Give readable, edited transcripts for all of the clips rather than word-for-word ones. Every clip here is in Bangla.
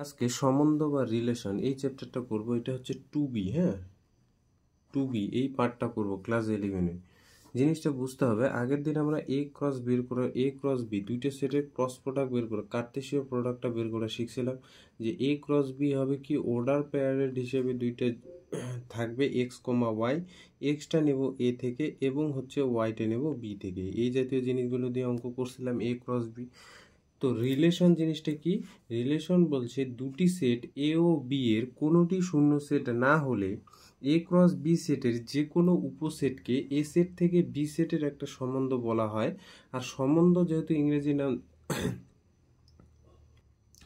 আজকে সম্বন্ধ বা রিলেশন এই চ্যাপ্টারটা করব। এটা হচ্ছে 2B, হ্যাঁ 2B এই পার্টটা করব ক্লাস 11-এ। জিনিসটা বুঝতে হবে, আগের দিন আমরা এ ক্রস বের করে এ ক্রস বি দুইটা সেটের ক্রস প্রোডাক্ট বের করে কার্তেশীয় প্রোডাক্টটা বের করে শিখছিলাম যে এ ক্রস বি হবে কি অর্ডার পেয়ারেড হিসেবে দুইটা থাকবে এক্স কমা ওয়াই, এক্সটা নেব এ থেকে এবং হচ্ছে ওয়াইটা নেব বি থেকে। এই জাতীয় জিনিসগুলো দিয়ে অঙ্ক করছিলাম এ ক্রস বি। তো রিলেশন জিনিসটা কি? রিলেশন বলছে দুটি সেট এ ও বি এর কোনোটি শূন্য সেট না হলে এ ক্রস বি সেটের যে কোনো উপসেটকে এ সেট থেকে বি সেটের একটা সম্বন্ধ বলা হয়। আর সম্বন্ধ যেহেতু ইংরেজি নাম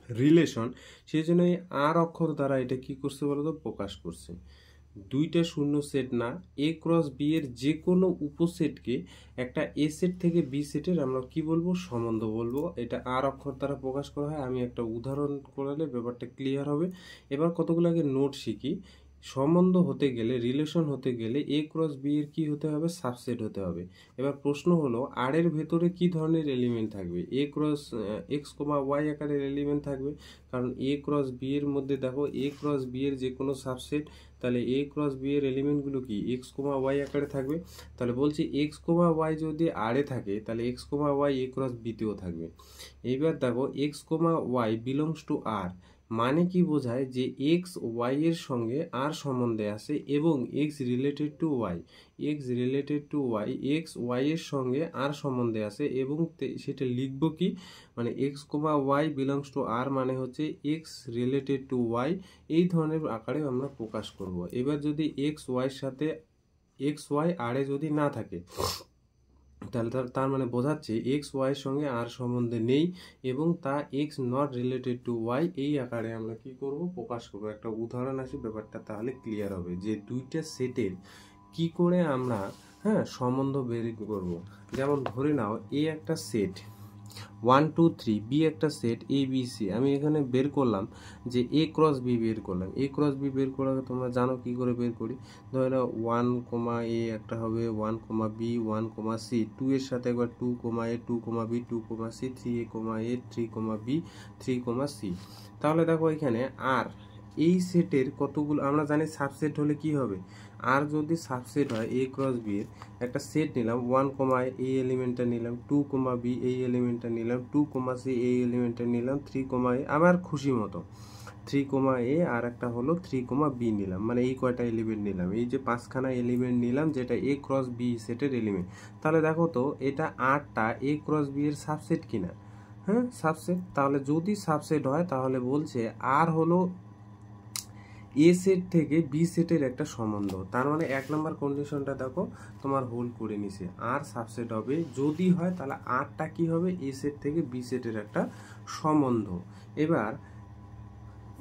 রিলেশন, সেই জন্য এই আর অক্ষর দ্বারা এটা কি করছে বলতো প্রকাশ করছে। দুইটা শূন্য সেট না, এ ক্রস বি এর যে কোনো উপসেটকে একটা এ সেট থেকে বি সেটের আমরা কি বলবো সম্বন্ধ বলবো। এটা আর অক্ষর দ্বারা প্রকাশ করা হয়। আমি একটা উদাহরণ করালে ব্যাপারটা ক্লিয়ার হবে। এবার কতগুলো আগে নোট শিখি। সম্বন্ধ হতে গেলে রিলেশন হতে গেলে এ ক্রস বি এর কি হতে হবে সাবসেট হতে হবে। এবার প্রশ্ন হলো আর এর ভেতরে কি ধরনের এলিমেন্ট থাকবে? এ ক্রস এক্স কমা ওয়াই আকারের এলিমেন্ট থাকবে, কারণ এ ক্রস বি এর মধ্যে দেখো এ ক্রস বি এর যে কোনো সাবসেট, তাহলে এ ক্রস বি এর এলিমেন্টগুলো কি এক্স কমা ওয়াই আকারে থাকবে। তাহলে বলছি এক্স কমা ওয়াই যদি আর এ থাকে তাহলে x comma y A cross বিতেও থাকবে। এইবার দেখো x comma Y belongs to R, মানে কি বোঝায় যে এক্স ওয়াই এর সঙ্গে আর সম্বন্ধে আছে এবং X related to Y, X related to Y X Y এর সঙ্গে আর সম্বন্ধে আছে এবং সেটা লিখবো কি মানে x comma Y belongs to R মানে হচ্ছে এক্স রিলেটেড টু ওয়াই, এই ধরনের আকারে আমরা প্রকাশ করব। এবার যদি এক্স ওয়াইয়ের সাথে এক্স ওয়াই আর এ যদি না থাকে তাহলে তার মানে বোঝাচ্ছে এক্স ওয়াইয়ের সঙ্গে আর সম্বন্ধে নেই এবং তা X not related to Y, এই আকারে আমরা কি করব প্রকাশ করব। একটা উদাহরণ আসি, ব্যাপারটা তাহলে ক্লিয়ার হবে যে দুইটা সেটের কি করে আমরা সম্বন্ধ বের করব। যেমন ধরে নাও এ একটা সেট 1 2 3, বি একটা সেট এ বি সি। আমি এখানে বের করলাম যে এ ক্রস বি বের করলাম। এ ক্রস বি বের করা তোমরা জানো কি করে বের করি। ধরে নাও 1 কমা এ একটা হবে 1 কমা বি 1 কমা সি, 2 এর সাথে একবার 2 কমা এ 2 কমা বি 2 কমা সি, 3 এ কমা এ 3 কমা বি 3 কমা সি। তাহলে দেখো এখানে আর এই সেটের কতগুলো আমরা জানি সাবসেট হলে কি হবে। আর যদি সাবসেট হয় এ ক্রস বি এর একটা সেট নিলাম 1 কমা এই এলিমেন্টটা নিলাম, 2 কমা বি এই এলিমেন্টটা নিলাম, 2 কমা সি এই এলিমেন্টটা নিলাম, 3 কমা এ আমার খুশি মতো 3 কমা এ আর একটা হলো 3 কমা বি নিলাম, মানে এই কয়টা এলিমেন্ট নিলাম, এই যে পাঁচখানা এলিমেন্ট নিলাম যেটা এ ক্রস বি সেটের এলিমেন্ট। তাহলে দেখো তো এটা আরটা এ ক্রস বি এর সাবসেট কিনা। হ্যাঁ সাবসেট। তাহলে যদি সাবসেট হয় তাহলে বলছে আর হলো এ সেট থেকে বি সেটের একটা সম্বন্ধ। তার মানে 1 নম্বর কন্ডিশনটা দেখো তোমার হোল্ড করে নিছে, আর সাবসেট হবে যদি হয় তাহলে আরটা কি হবে এ সেট থেকে বি সেটের একটা সম্বন্ধ। এবার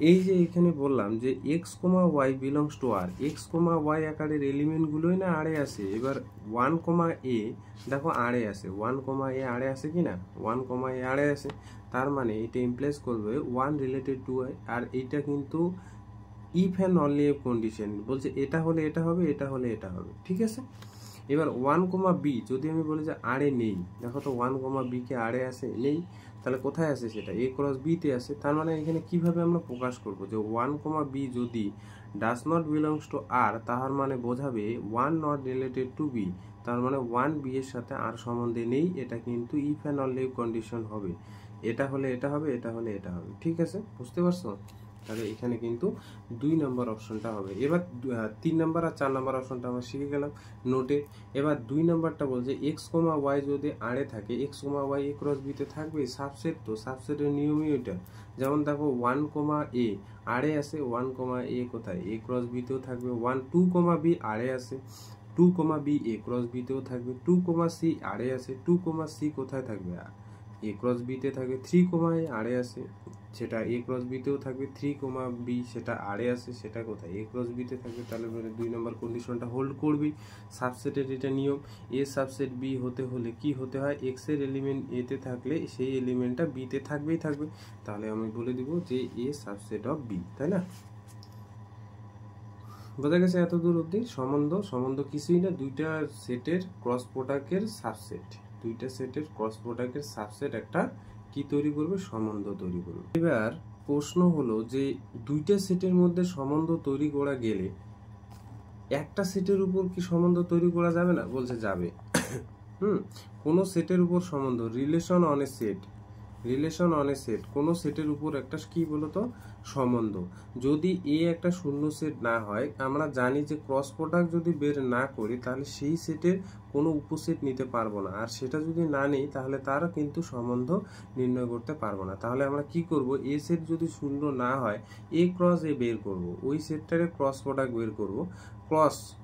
এই যে এখানে বললাম যে X comma Y belongs to R, X comma Y আকারের এলিমেন্টগুলোই না আরে আছে। এবার 1 কমা এ দেখো আরে আছে, 1 কমা এ আরে আছে কি না, 1 কমা এ আরে আছে। তার মানে এটা ইমপ্লাইজ করবে 1 রিলেটেড টু ওয়াই। আর এইটা কিন্তু if and only a condition, বলছে এটা হলে এটা হবে, এটা হলে এটা হবে, ঠিক আছে। এবার 1 কমা বি যদি আমি বলি যে আরে নেই, দেখো তো 1 কমা বি কে আরে আছে নেই, তাহলে কোথায় আছে সেটা এ ক্রস বিতে আছে। তার মানে এখানে কিভাবে আমরা প্রকাশ করব যে 1 কমা বি যদি ডাজ নট বিলংস টু আর, তার মানে বোঝাবে 1 নট রিলেটেড টু বি, তার মানে 1 বি এর সাথে আর সম্বন্ধে নেই। এটা কিন্তু ইফ অ্যান্ড অনলি কন্ডিশন হবে, এটা হলে এটা হবে, এটা হলে এটা হবে, ঠিক আছে বুঝতে পারছো। তাহলে এখানে কিন্তু 2 নম্বর অপশনটা হবে। এবার 3 নম্বর আর 4 নম্বর অপশনটা আমরা শিখে গেলাম নোটে। এবার 2 নম্বরটা বলছে এক্স কমা ওয়াই যদি আরে থাকে, x comma y A cross বিতে থাকবে, সাবসেট তো সাবসেটের নিয়মই ওইটা। যেমন দেখো 1 কমা এ আরে আছে, 1 কমা এ কোথায় এ ক্রস বিতেও থাকবে, 1 2 কমা বি আরে আছে, 2 কমা বি এ ক্রস বিতেও থাকবে, 2 কমা সি আরে আছে, 2 কমা সি কোথায় থাকবে এ ক্রস বিতে থাকবে, 3 কমা এ আরে আছে সেটা এ ক্রস বিতেও থাকবে, 3 কমা বি সেটা আরে আছে সেটা কোথায় এ ক্রস বিতে থাকবে। তাহলে 2 নম্বর কন্ডিশনটা হোল্ড করবি। সাবসেটের এটা নিয়ম, এ সাবসেট বি হতে হলে কি হতে হয়, এক্স এর এলিমেন্ট এ তে থাকলে সেই এলিমেন্টটা বি তে থাকবেই থাকবে। তাহলে আমি বলে দিব যে এ সাবসেট অফ বি, তাই না। বোঝা গেছে এত দূর অবধি। সম্বন্ধ কিছুই না, দুইটা সেটের ক্রস প্রোডাক্টের সাবসেট, দুইটা সেটের ক্রস প্রোডাক্টের সাবসেট একটা কি তৈরি করবে সম্বন্ধ তৈরি করবে। এবার প্রশ্ন হলো যে দুইটা সেটের মধ্যে সম্বন্ধ তৈরি করা গেলে একটা সেটের উপর কি সম্বন্ধ তৈরি করা যাবে না? বলছে যাবে। কোন সেটের উপর সম্বন্ধ, relation on a set, relation on a set, কোন সেটের উপর একটা কি বলতো সম্বন্ধ, যদি এ একটা শূন্য সেট না হয়, আমরা জানি যে ক্রস প্রোডাক্ট যদি বের না করি তাহলে সেই সেটের কোনো উপসেট নিতে পারবো না, আর সেটা যদি না নেই তাহলে তারও কিন্তু সম্বন্ধ নির্ণয় করতে পারবো না। তাহলে আমরা কি করব, এ সেট যদি শূন্য না হয় এ ক্রস এ বের করব, ওই সেটটারে ক্রস প্রোডাক্ট বের করব,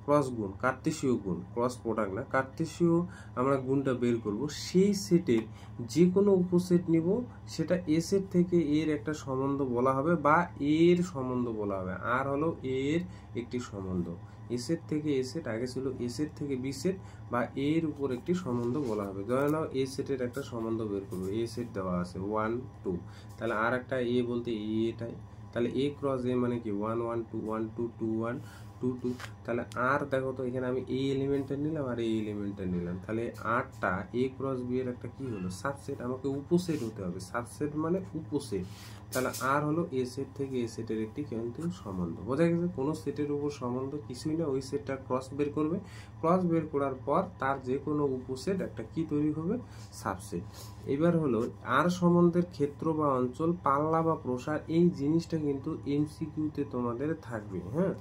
ক্রস গুণ কার্তেশীয় গুণ, ক্রস প্রোডাক্ট না কার্তেশীয় আমরা গুণটা বের করব, সেই সেটের যে কোনো উপসেট নিব, সেটা এ সেট থেকে এর একটা সম্বন্ধ বলা হবে বা এর সম্বন্ধ বলা হবে, আর হলো এর একটি সম্বন্ধ। এ সেট থেকে এ সেট, আগে ছিল এ সেট থেকে বি সেট, বা এর উপর একটি সম্বন্ধ বলা হবে। ধরে নাও এ সেটের একটা সম্বন্ধ বের করবো, এ সেট দেওয়া আছে 1 2, তাহলে আর একটা এ বলতে এটাই, তাহলে এ ক্রস এ মানে কি 1 1 2 1 2 2 1 2 2, তাহলে আর দেখো তো এখানে আমি এই এলিমেন্টটা নিলাম আর এই এলিমেন্টটা নিলাম, তাহলে আরটা এ ক্রস বি এর একটা কি হলো সাবসেট, আমাকে উপসেট হতে হবে, সাবসেট মানে উপসেট, তাহলে আর হলো এ সেট থেকে এ সেটের একটি কিন্তু সম্বন্ধ। বোঝা গেছে কোনো সেটের উপর সম্বন্ধ কিছুই না, ওই সেটটা ক্রস বের করবে, ক্রস বের করার পর তার যে কোনো উপসেট একটা কি তৈরি হবে, সাবসেট। এবার হলো আর সম্বন্ধের ক্ষেত্র বা অঞ্চল, পাল্লা বা প্রসার, এই জিনিসটা কিন্তু এমসিকিউতে তোমাদের থাকবে। হ্যাঁ,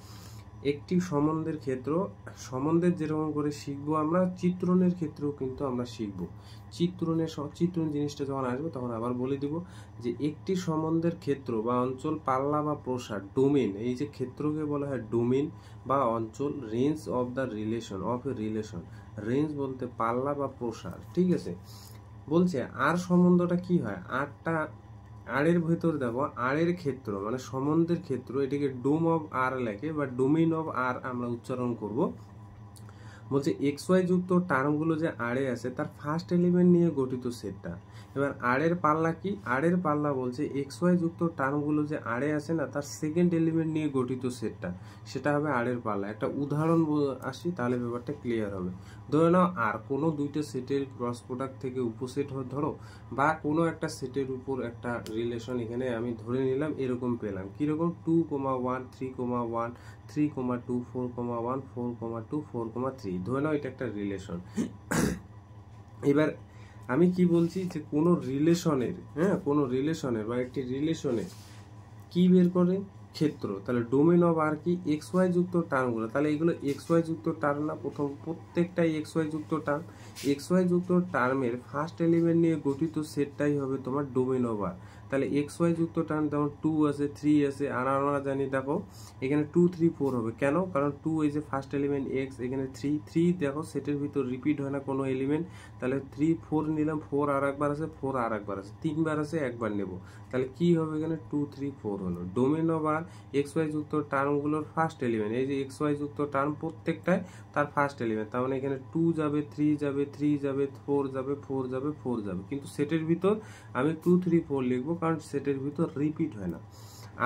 একটি সম্বন্ধের ক্ষেত্র, সম্বন্ধের যেরকম করে শিখবো আমরা, চিত্রণের ক্ষেত্রেও কিন্তু আমরা শিখবো। চিত্রণ জিনিসটা যখন আসবে তখন আবার বলে দিব যে একটি সম্বন্ধের ক্ষেত্র বা অঞ্চল, পাল্লা বা প্রসার, ডোমেন, এই যে ক্ষেত্রকে বলা হয় ডোমেন বা অঞ্চল, range of the relation, of a relation, range বলতে পাল্লা বা প্রসার। ঠিক আছে, বলছে আর সম্বন্ধটা কি হয়, আরের ভেতর দেখো, আরের ক্ষেত্র মানে সম্বন্ধের ক্ষেত্র, এটাকে ডোম অফ আর লেখে বা ডোমেইন অফ আর আমরা উচ্চারণ করব। বলছে এক্স ওয়াই যুক্ত টার্মগুলো যে আরে আছে তার ফার্স্ট এলিমেন্ট নিয়ে গঠিত সেটটা। এবার আরের পাল্লা কি, আরের পাল্লা বলছে এক্স ওয়াই যুক্ত টার্মগুলো যে আরে আছে না তার সেকেন্ড এলিমেন্ট নিয়ে গঠিত সেটটা, সেটা হবে আরের পাল্লা। একটা উদাহরণ আসি তাহলে ব্যাপারটা ক্লিয়ার হবে। ধরে নাও আর কোনো দুইটা সেটের ক্রস প্রোডাক্ট থেকে উপসেট ধরো, বা কোনো একটা সেটের উপর একটা রিলেশন এখানে আমি ধরে নিলাম, এরকম পেলাম কিরকম 2,1 3,1 3,2 4,1 4,2 4,3, ধরে নাও এটা একটা রিলেশন। এবার আমি কি বলছি যে কোনো রিলেশনের, হ্যাঁ কোনো রিলেশনের বা একটি রিলেশনের কি বের করে, ক্ষেত্র। তাহলে ডোমেন অফ আর কি, এক্স ওয়াই যুক্ত টার্মগুলো, তাহলে এগুলো এক্স ওয়াই যুক্ত টার্ম না, প্রথম প্রত্যেকটাই এক্স ওয়াই যুক্ত টার্ম, এক্স ওয়াই যুক্ত টার্মের ফার্স্ট এলিমেন্ট নিয়ে গঠিত সেটটাই হবে তোমার ডোমেন অফ আর। তাহলে এক্স ওয়াই যুক্ত টার্ম যেমন 2 আছে 3 আছে, আর আমরা জানি দেখো এখানে 2 3 4 হবে, কেন, কারণ 2 এই যে ফার্স্ট এলিমেন্ট এক্স, এখানে 3 দেখো সেটের ভিতর রিপিট হয় না কোনো এলিমেন্ট, তাহলে 3 4 নিলাম, 4 আর একবার আছে, 4 আর একবার আছে, 3বার আছে, একবার নেব, তাহলে কি হবে এখানে 2 3 4 হলো। Domain of R X Y যুক্ত টার্মগুলোর ফার্স্ট এলিমেন্ট, এই যে এক্স ওয়াই যুক্ত টার্ম প্রত্যেকটাই তার ফার্স্ট এলিমেন্ট, তার মানে এখানে 2 যাবে 3 যাবে 3 যাবে 4 যাবে 4 যাবে 4 যাবে, কিন্তু সেটের ভিতর আমি 2 3 4 লিখবো কারণ সেটের ভিতর রিপিট হয় না।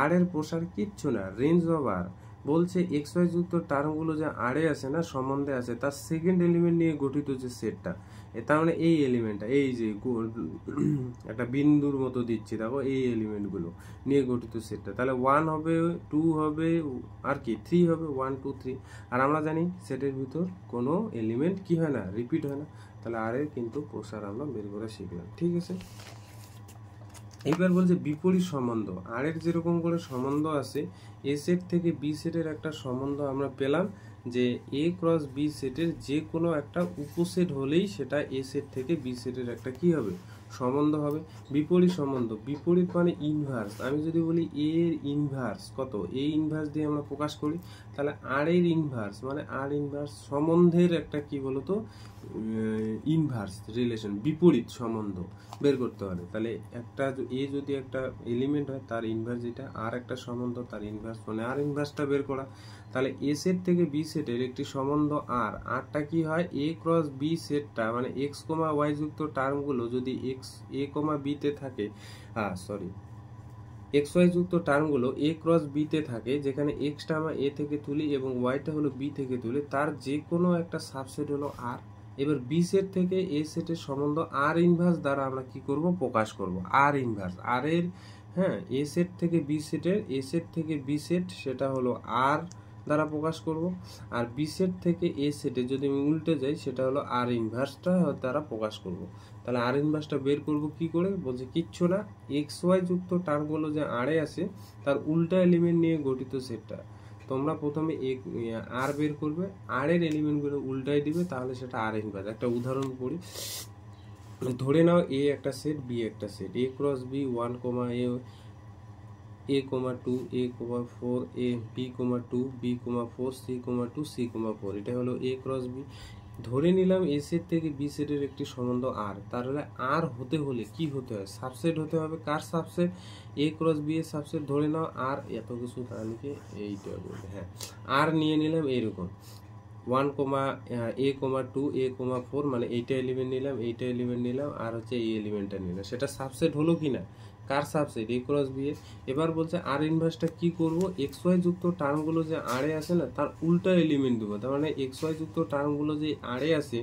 আর এর প্রসার কিচ্ছু না, রেঞ্জ অফ আর বলছে এক্স ওয়াই যুক্ত টার্মগুলো যে আরে আছে না সম্বন্ধে আছে তার সেকেন্ড এলিমেন্ট নিয়ে গঠিত যে সেটটা, তার মানে এই এলিমেন্টটা, এই যে একটা বিন্দুর মতো দিচ্ছি দেখো, এই এলিমেন্টগুলো নিয়ে গঠিত সেটটা, তাহলে 1 হবে 2 হবে আর কি 3 হবে, 1 2 3, আর আমরা জানি সেটের ভিতর কোনো এলিমেন্ট কি হয় না, রিপিট হয় না, তাহলে আর এর কিন্তু প্রসার আমরা বের করে শিখলাম। ঠিক আছে, এইবার বলছে বিপরীত সম্বন্ধ, আর এর যেরকম করে সম্বন্ধ আছে এ সেট থেকে বি সেটের একটা সম্বন্ধ আমরা পেলাম যে এ ক্রস বি সেটের যে কোনো একটা উপসেট হলেই সেটা এ সেট থেকে বি সেটের একটা কি হবে, সম্বন্ধ হবে। বিপরীত সম্বন্ধ, বিপরীত মানে ইনভার্স, আমি যদি বলি এ এর ইনভার্স কত, এই ইনভার্স দিয়ে আমরা প্রকাশ করি, তাহলে আর এর ইনভার্স মানে আর ইনভার্স সম্বন্ধের একটা কি বলতো ইনভার্স রিলেশন, বিপরীত সম্বন্ধ বের করতে হবে। তাহলে একটা এ যদি একটা এলিমেন্ট হয় তার ইনভার্স যেটা, আর একটা সম্বন্ধ তার ইনভার্স, মানে আর ইনভার্সটা বের করা। তাহলে এ সেট থেকে বি সেটের একটি সম্বন্ধ আর, আরটা কি হয় এ ক্রস বি সেটটা মানে এক্স কমা ওয়াই যুক্ত টার্মগুলো যদি এক্স এ কমা বিতে থাকে, এক্স ওয়াই যুক্ত টার্মগুলো এ ক্রস বিতে থাকে, যেখানে এক্সটা আমরা এ থেকে তুলি এবং ওয়াইটা হলো বি থেকে তুলি, তার যে কোনো একটা সাবসেট হলো আর। এবার বি সেট থেকে এ সেটের সম্বন্ধ আর ইনভার্স দ্বারা আমরা কি করব, প্রকাশ করব। আর ইনভার্স, আর এর হ্যাঁ, এ সেট থেকে বি সেটের এ সেট থেকে বি সেট সেটা হলো আর দ্বারা প্রকাশ করব, আর বি সেট থেকে এ সেটে যদি আমি উল্টে যাই সেটা হলো আর ইনভার্সটা দ্বারা প্রকাশ করব। তাহলে আর ইনভার্সটা বের করব কি করে, বলছে কিচ্ছু না, এক্স ওয়াই যুক্ত টার্মগুলো যে আরে আছে তার উল্টা এলিমেন্ট নিয়ে গঠিত সেটটা। তোমরা প্রথমে আর বের করবে, আর এর এলিমেন্টগুলো উল্টাই দিবে, তাহলে সেটা আর ইনভার্স। একটা উদাহরণ পড়ি, ধরে নাও এ একটা সেট, বি একটা set, A cross B 1, a, 2, a, 4, b, 2, b, 4, c, 2, c, 4, এটা হলো a ক্রস বি। ধরে নিলাম এ সেট থেকে বি সেটের একটি সম্বন্ধ আর, তাহলে আর হতে হলে কি হতে হয়, সাবসেট হতে হবে। কার সাবসেট, এ ক্রস বি এর সাবসেট। ধরে নাও আর, এত কিছু তাহলে কি এইটা বলবে, হ্যাঁ আর নিয়ে নিলাম এরকম 1, a, 2, a, 4, মানে এইটা এলিমেন্ট নিলাম, এইটা এলিমেন্ট নিলাম, আর হচ্ছে এই এলিমেন্টটা নিলাম, সেটা সাবসেট হলো কি না, কার সাবসেট, এ ক্রস বি এর। এবার বলছে আর ইনভার্সটা কি করব, এক্স ওয়াই যুক্ত টার্মগুলো যে আরে আছে না তার উল্টা এলিমেন্ট দেবো। তার মানে এক্স ওয়াই যুক্ত টার্মগুলো যে আরে আছে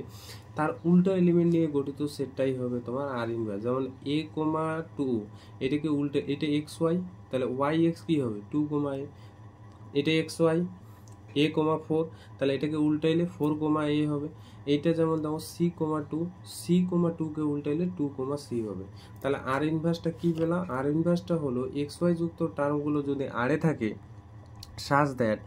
তার উল্টা এলিমেন্ট নিয়ে গঠিত সেটটাই হবে তোমার আর ইনভার্স। যেমন a, 2, এটাকে উল্টে, এটা এক্স ওয়াই, তাহলে ওয়াই এক্স কি হবে 2, a, এটা এক্স ওয়াই a, 4, তাহলে এটাকে উল্টাইলে 4, a হবে। এইটা যেমন দেখো c, 2, c, 2কে উল্টাইলে 2, c হবে। তাহলে আর ইনভার্সটা কি পেলাম, আর ইনভার্সটা হলো এক্স ওয়াই যুক্ত টার্মগুলো যদি আরে থাকে সাজ দ্যাট,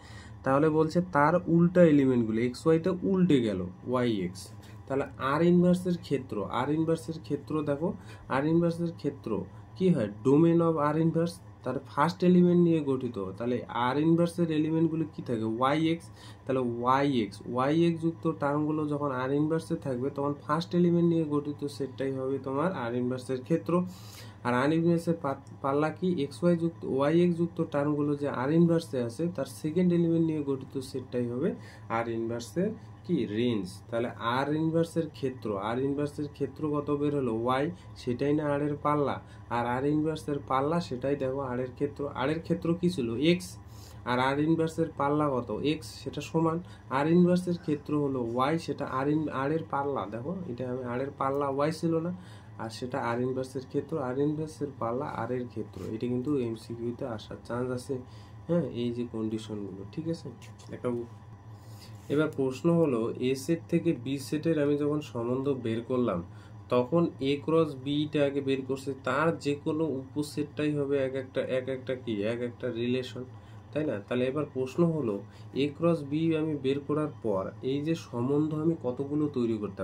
তাহলে বলছে তার উল্টা এলিমেন্টগুলো, এক্স ওয়াইটা উল্টে গেল ওয়াই এক্স। তাহলে আর ইনভার্সের ক্ষেত্র, আর ইনভার্সের ক্ষেত্র দেখো, আর ইনভার্সের ক্ষেত্র কি হয়, ডোমেন অফ আর ইনভার্স, তার ফার্স্ট এলিমেন্ট নিয়ে গঠিত। তাহলে আর ইনভার্সের এলিমেন্টগুলো কি থাকে, ওয়াই এক্স। তাহলে ওয়াই এক্স যুক্ত টার্মগুলো যখন আর ইনভার্সে থাকবে তখন ফার্স্ট এলিমেন্ট নিয়ে গঠিত সেটটাই হবে তোমার আর ইনভার্সের ক্ষেত্র। আর আর ইনভার্সের পাল্লা কি, এক্স ওয়াই যুক্ত ওয়াই এক্স যুক্ত টার্মগুলো যে আর ইনভার্সে আছে তার সেকেন্ড এলিমেন্ট নিয়ে গঠিত সেটটাই হবে আর ইনভার্সের কি রেঞ্জ। তাহলে আর ইনভার্সের ক্ষেত্র, আর ইনভার্সের ক্ষেত্র কত বের হলো ওয়াই, সেটাই না আর এর পাল্লা, আর আর ইনভার্সের পাল্লা সেটাই দেখো আর এর ক্ষেত্র। আর এর ক্ষেত্র কি ছিল এক্স, আর আর ইনভার্সের পাল্লা কত এক্স, সেটা সমান। আর ইনভার্সের ক্ষেত্র হলো ওয়াই, সেটা আর এর পাল্লা, দেখো এটা আমি আর এর পাল্লা ওয়াই ছিল না, আর সেটা আর ইনভার্সের ক্ষেত্র, আর ইনভার্সের পাল্লা আর এর ক্ষেত্র। এটা কিন্তু এমসিকিউতে আসার চান্স আছে, হ্যাঁ এই যে কন্ডিশনগুলো, ঠিক আছে একটা। এবার প্রশ্ন হলো এ সেট থেকে বি সেটের আমি যখন সম্বন্ধ বের করলাম তখন এ ক্রস বিটা আগে বের করছে, তার যে কোনো উপসেটটাই হবে এক একটা রিলেশন, তাই না। তাহলে এবার প্রশ্ন হলো এ ক্রস বি আমি বের করার পর এই যে সম্বন্ধ আমি কতগুলো তৈরি করতে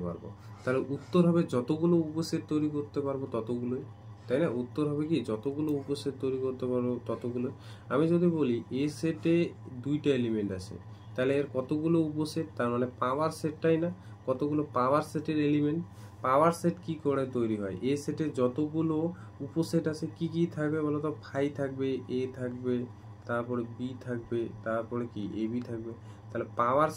পারবো, তাহলে উত্তর হবে যতগুলো উপসেট তৈরি করতে পারবো ততগুলোই, তাই না। উত্তর হবে কি যতগুলো উপসেট তৈরি করতে পারবো ততগুলো। আমি যদি বলি এ সেটে দুইটা এলিমেন্ট আছে, তাহলে এর কতগুলো উপসেট, তার মানে পাওয়ার সেটটাই না, কতগুলো পাওয়ার সেটের এলিমেন্ট। পাওয়ার সেট কি করে তৈরি হয়, এ সেটের যতগুলো উপসেট আছে কি কি থাকবে বলো তো, ফাই থাকবে, এ থাকবে, তারপরে বি থাকবে, তারপরে কি এ বি থাকবে। তাহলে পাওয়ার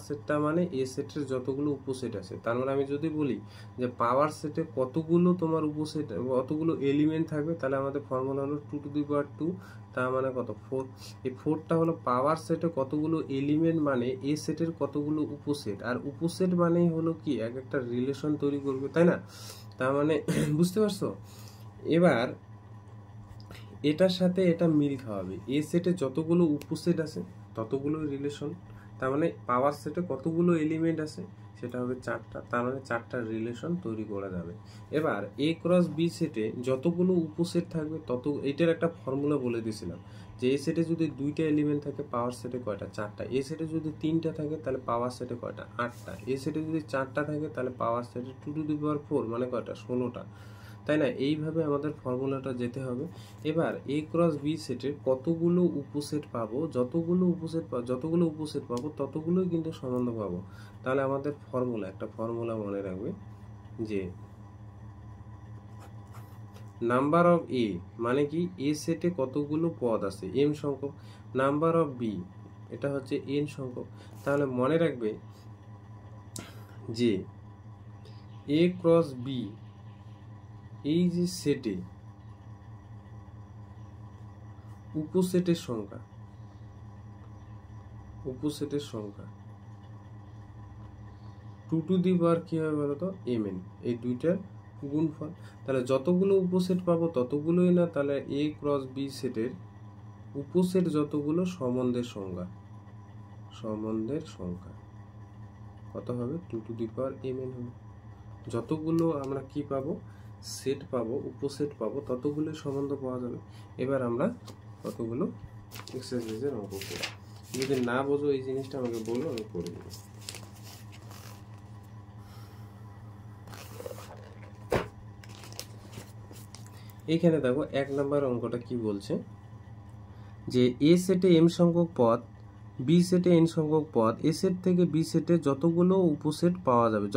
সেটটা মানে এ সেটের যতগুলো উপসেট আছে। তার মানে আমি যদি বলি যে পাওয়ার সেটে কতগুলো তোমার উপসেট, কতগুলো এলিমেন্ট থাকবে, তাহলে আমাদের ফর্মুলা হলো 2 to the power 2, তার মানে কত 4। এই 4টা হলো পাওয়ার সেটে কতগুলো এলিমেন্ট, মানে এ সেটের কতগুলো উপসেট, আর উপসেট মানেই হলো কি এক একটা রিলেশন তৈরি করবে, তাই না। তার মানে বুঝতে পারছো। এবার এটার সাথে এটা মিল খাওয়াবে, এ সেটে যতগুলো উপসেট আছে ততগুলো রিলেশন, তার মানে পাওয়ার সেটে কতগুলো এলিমেন্ট আছে সেটা হবে 4টা, তার মানে 4টা রিলেশন তৈরি করা যাবে। এবার এ ক্রস বি সেটে যতগুলো উপসেট থাকবে তত, এটার একটা ফর্মুলা বলে দিয়েছিলাম যে এ সেটে যদি 2টা এলিমেন্ট থাকে পাওয়ার সেটে কয়টা, 4টা। এ সেটে যদি 3টা থাকে তাহলে পাওয়ার সেটে কয়টা, 8টা। এ সেটে যদি 4টা থাকে তাহলে পাওয়ার সেটে 2 to the power 4 মানে কয়টা, 16টা, তাই না। এইভাবে আমাদের ফর্মুলাটা যেতে হবে। এবার এ ক্রস বি সেটের কতগুলো উপসেট পাবো, যতগুলো উপসেট পাবো ততগুলোই কিন্তু সম্বন্ধ পাবো। তাহলে আমাদের একটা ফর্মুলা মনে রাখবে যে নাম্বার অফ এ মানে কি, এ সেটে কতগুলো পদ আছে এম সংখ্যক, নাম্বার অফ বি এটা হচ্ছে এন সংখ্যক। তাহলে মনে রাখবে যে এ ক্রস বি এই যে সেটে উপসেটের সংখ্যা 2 to the power কি হবে বলতো mn, এই দুইটার গুণফল। তাহলে যতগুলো উপসেট পাবো ততগুলোই না, তাহলে এ ক্রস বি সেটের উপসেট যতগুলো সম্বন্ধের সংখ্যা কত হবে 2m হবে। যতগুলো আমরা কি পাবো সেট পাবো, উপসেট পাবো, ততগুলো সম্বন্ধ পাওয়া যাবে। এবার আমরা কতগুলো এক্সারসাইজের অঙ্ক করি। যদি না বোঝো এই জিনিসটা আমাকে বলো, আমি করে দেবো। এইখানে দেখো 1 নম্বর অঙ্কটা কি বলছে, যে এ সেটে m সংখ্যক পদ, বি সেটে n সংখ্যক পদ, এ সেট থেকে বি সেটে যতগুলো উপসেট পাওয়া যাবে,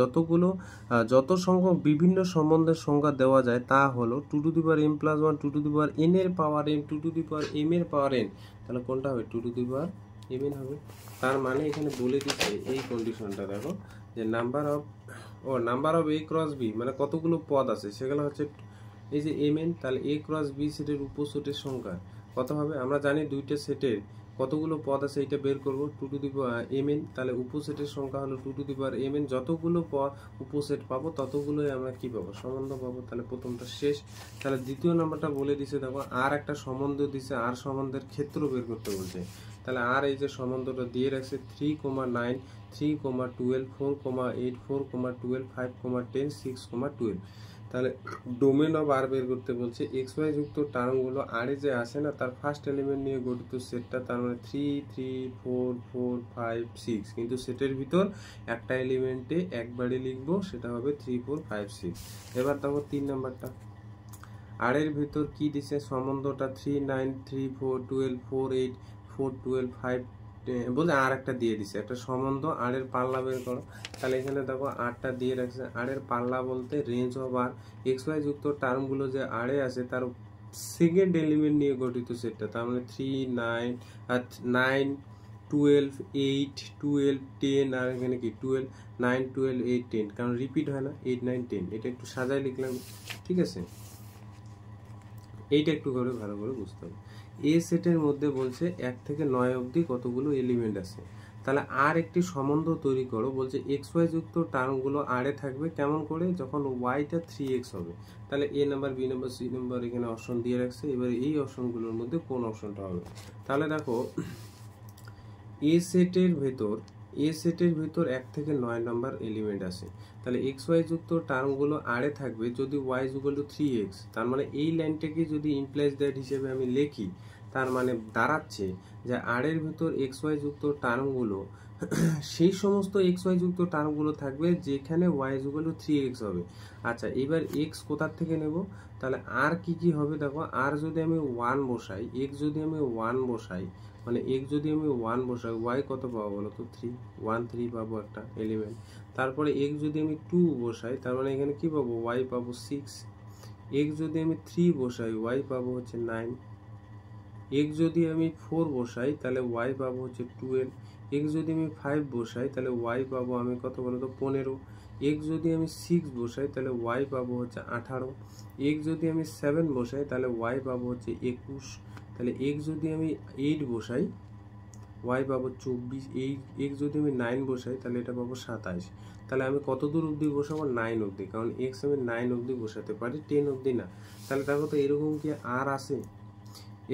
যত সংখ্যক বিভিন্ন সম্বন্ধের সংখ্যা দেওয়া যায় তা হলো 2m+1 2n এর পাওয়ার m 2m এর পাওয়ার n। তাহলে কোনটা হবে 2mn হবে। তার মানে এখানে বলে দিচ্ছে এই কন্ডিশনটা দেখো, যে number of A cross B, মানে কতগুলো পদ আছে সেগুলো হচ্ছে এই যে mn। তাহলে এ ক্রস বি সেটের উপসেটের সংখ্যা কত হবে, আমরা জানি দুইটা সেটের কতগুলো পদ আছে এটা বের করব 2mn। তাহলে উপসেটের সংখ্যা হলো 2mn। যতগুলো উপসেট পাবো ততগুলোই আমরা কি পাবো সম্বন্ধ পাবো। তাহলে প্রথমটা শেষ। তাহলে দ্বিতীয় নাম্বারটা বলে দিছে দেখো, আর একটা সম্বন্ধ দিছে, আর সম্বন্ধের ক্ষেত্র বের করতে বলছে। তাহলে আর এই যে সম্বন্ধটা দিয়ে রাখছে 3,9 3,12 4,8 4,12 5,10 6,12। তাহলে ডোমেন অফ আর বের করতে বলছে। এক্স ওয়াই যুক্ত টার্মগুলো আরে যে আসে না তার ফার্স্ট এলিমেন্ট নিয়ে গঠিত সেটটা, তার মানে 3 3 4 4 5 6, কিন্তু সেটের ভিতর একটা এলিমেন্টে একবারই লিখবো, সেটা হবে 3 4 5 6। এবার দেখো 3 নাম্বারটা, আর এর ভিতর কি দিছে সম্বন্ধটা 3 9 3 4 12 4 8 4 12 5 বলে আর একটা দিয়ে দিছে একটা সম্বন্ধ, আর এর পাল্লা বের করো। তাহলে এখানে দেখো আরটা দিয়ে রাখছে, আর এর পাল্লা বলতে range of R, X Y যুক্ত টার্মগুলো যে আরে আছে তার সেকেন্ড এলিমেন্ট নিয়ে গঠিত সেটটা, তার মানে 3 9 9 12 8 12 10, আর এখানে কি 12 9 12 8 10, কারণ রিপিট হয় না 8 9 10, এটা একটু সাজায় লিখলাম, ঠিক আছে। এইটা একটু করে ভালো করে বুঝতে হবে। এ সেটের মধ্যে বলছে 1 থেকে 9 অবধি কতগুলো এলিমেন্ট আছে। তাহলে আর একটি সম্বন্ধ তৈরি করো, বলছে এক্স ওয়াই যুক্ত টার্মগুলো আরে থাকবে কেমন করে, যখন ওয়াইটা 3x হবে। তাহলে A number B number C number এখানে অপশন দিয়ে রাখছে। এবার এই অপশনগুলোর মধ্যে কোন অপশনটা হবে। তাহলে দেখো এ সেটের ভেতর 1 থেকে 9 নাম্বার এলিমেন্ট আছে। তাহলে এক্স ওয়াই যুক্ত টার্মগুলো আরে থাকবে যদি ওয়াই ইকুয়াল টু 3x। তার মানে এই লাইনটাকে যদি ইমপ্লাইজ দ্যাট হিসেবে আমি লিখি, তার মানে দাঁড়াচ্ছে যে আর এর ভেতর এক্স ওয়াই যুক্ত টার্মগুলো সেই সমস্ত এক্স ওয়াই যুক্ত টার্মগুলো থাকবে যেখানে ওয়াই ইকুয়াল টু 3x হবে। আচ্ছা, এবার এক্স কোথার থেকে নেব, তাহলে আর কি হবে দেখো, আর যদি আমি 1 বসাই, এক্স যদি আমি 1 বসাই, মানে এক্স যদি আমি 1 বসাই, ওয়াই কত পাবো বলো তো 3 1 3 পাবো একটা এলিমেন্ট। তারপরে এক্স যদি আমি 2 বসাই, তার মানে এখানে কি পাবো ওয়াই পাবো 6। এক্স যদি আমি 3 বসাই, ওয়াই পাবো হচ্ছে 9। এক্স যদি আমি 4 বসাই তাহলে ওয়াই পাবো হচ্ছে 12। এক্স যদি আমি 5 বসাই তাহলে ওয়াই পাবো আমি কত বলো তো 15। এক্স যদি আমি 6 বসাই তাহলে ওয়াই পাবো হচ্ছে 18। এক্স যদি আমি 7 বসাই তাহলে ওয়াই পাবো হচ্ছে 21। তাহলে এক্স যদি আমি 8 বসাই ওয়াই পাবো 24। এক্স যদি আমি 9 বসাই তাহলে এটা পাবো 27। তাহলে আমি কত দূর অবধি বসাবো 9 অবধি, কারণ এক্স আমি 9 অবধি বসাতে পারি, 10 অবধি না। তাহলে দেখো তো এরকম কি আর আসে,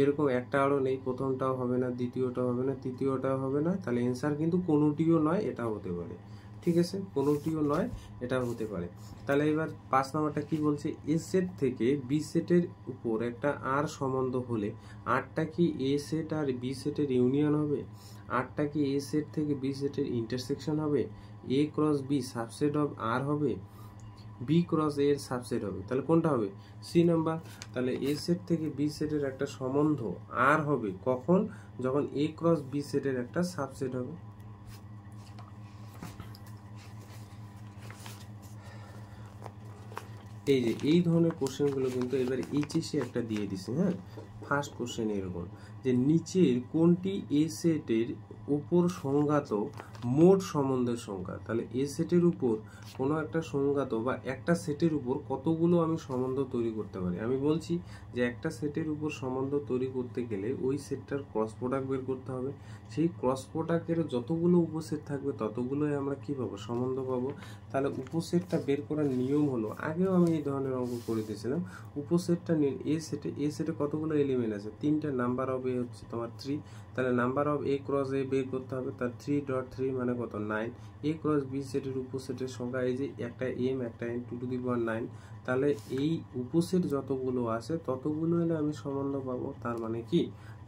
এরকম একটা আরও নেই, প্রথমটাও হবে না, দ্বিতীয়টাও হবে না, তৃতীয়টাও হবে না। তাহলে অ্যান্সার কিন্তু কোনোটিও নয়, এটাও হতে পারে, ঠিক আছে, কোনোটিও নয় এটাও হতে পারে। তাহলে এবার 5 নাম্বারটা কি বলছে, এ সেট থেকে বি সেটের উপর একটা আর সম্বন্ধ হলে আরটা কি এ সেট আর বি সেটের ইউনিয়ন হবে, আরটা কি এ সেট থেকে বি সেটের ইন্টারসেকশন হবে, এ ক্রস বি সাবসেট অফ আর হবে, বি ক্রস এর সাবসেট হবে। তাহলে কোনটা হবে, সি নাম্বার। তাহলে এ সেট থেকে বি সেটের একটা সম্বন্ধ আর হবে কখন, যখন এ ক্রস বি সেটের একটা সাবসেট হবে। এই যে এই ধরনের কোশ্চেনগুলো কিন্তু এবার এইচএসসি একটা দিয়ে দিছে। হ্যাঁ, ফার্স্ট কোশ্চেন এরকম যে নিচের কোনটি এ সেটের উপর সংজ্ঞাত মোট সম্বন্ধের সংখ্যা। তাহলে এ সেটের উপর কোনো একটা সংজ্ঞাত বা একটা সেটের উপর কতগুলো আমি সম্বন্ধ তৈরি করতে পারি। আমি বলছি যে একটা সেটের উপর সম্বন্ধ তৈরি করতে গেলে ওই সেটটার ক্রস প্রোডাক্ট বের করতে হবে। সেই ক্রস প্রোডাক্টের যতগুলো উপসেট থাকবে ততগুলোই আমরা কি পাবো সম্বন্ধ পাবো। তাহলে উপসেটটা বের করার নিয়ম হলো, আগেও আমি এই ধরনের অঙ্ক করে দিয়েছিলাম। উপসেটটা এ সেটে কতগুলো এলিমেন্ট আছে? 3টে। নাম্বার অফ এ হচ্ছে তোমার 3, তাহলে নাম্বার অফ এ ক্রস এ বের করতে হবে, তার 3.3 মানে কত? 9। এ ক্রস বি সেটের উপসেটের সংখ্যা এই যে একটা এম একটা এন, 2 টু দি পাওয়ার 9। তাহলে এই উপসেট যতগুলো আছে ততগুলো এলে আমি সম্বন্ধ পাবো, তার মানে কি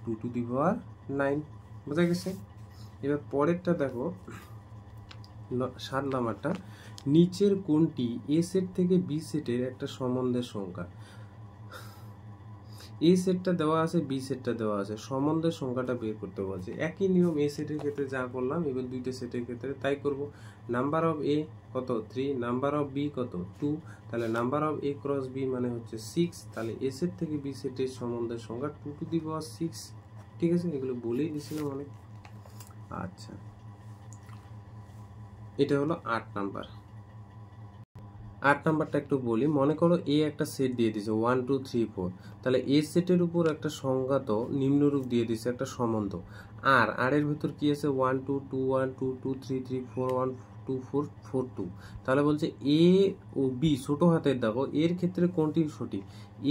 2 টু দি পাওয়ার 9। বোঝা গেছে? এবার পরেরটা দেখো, 7 নাম্বারটা, নিচের কোনটি এ সেট থেকে বি সেটের একটা সম্বন্ধের সংখ্যা? এ সেটটা দেওয়া আছে, বি সেটটা দেওয়া আছে, সম্বন্ধের সংখ্যাটা বের করতে বলছে। একই নিয়ম এ সেটের ক্ষেত্রে যা করলাম এবার দুইটা সেটের ক্ষেত্রে তাই করব। নাম্বার অফ এ কত? 3, নাম্বার অফ বি কত? 2, তাহলে number of A cross B মানে হচ্ছে 6, তাহলে এ সেট থেকে বি সেটের সম্বন্ধের সংখ্যা 2 টু দি পাওয়ার 6। ঠিক আছে, এগুলো বলেই দিছিলাম অনেক। আচ্ছা, এটা হলো 8 নাম্বার। 8 নাম্বারটা একটু বলি। মনে করো এ একটা সেট দিয়ে দিছে 1 2 3 4, তাহলে এ সেটের উপর একটা সংজ্ঞাত নিম্নরূপ দিয়ে দিছে একটা সম্বন্ধ। আর এর ভিতর কি আছে? 1 2 2 1 2 2 3 3 4 1 2 4 4 2। তাহলে বলছে এ ও বি ছোট হাতের দেখো এর ক্ষেত্রে কোনটি সঠিক?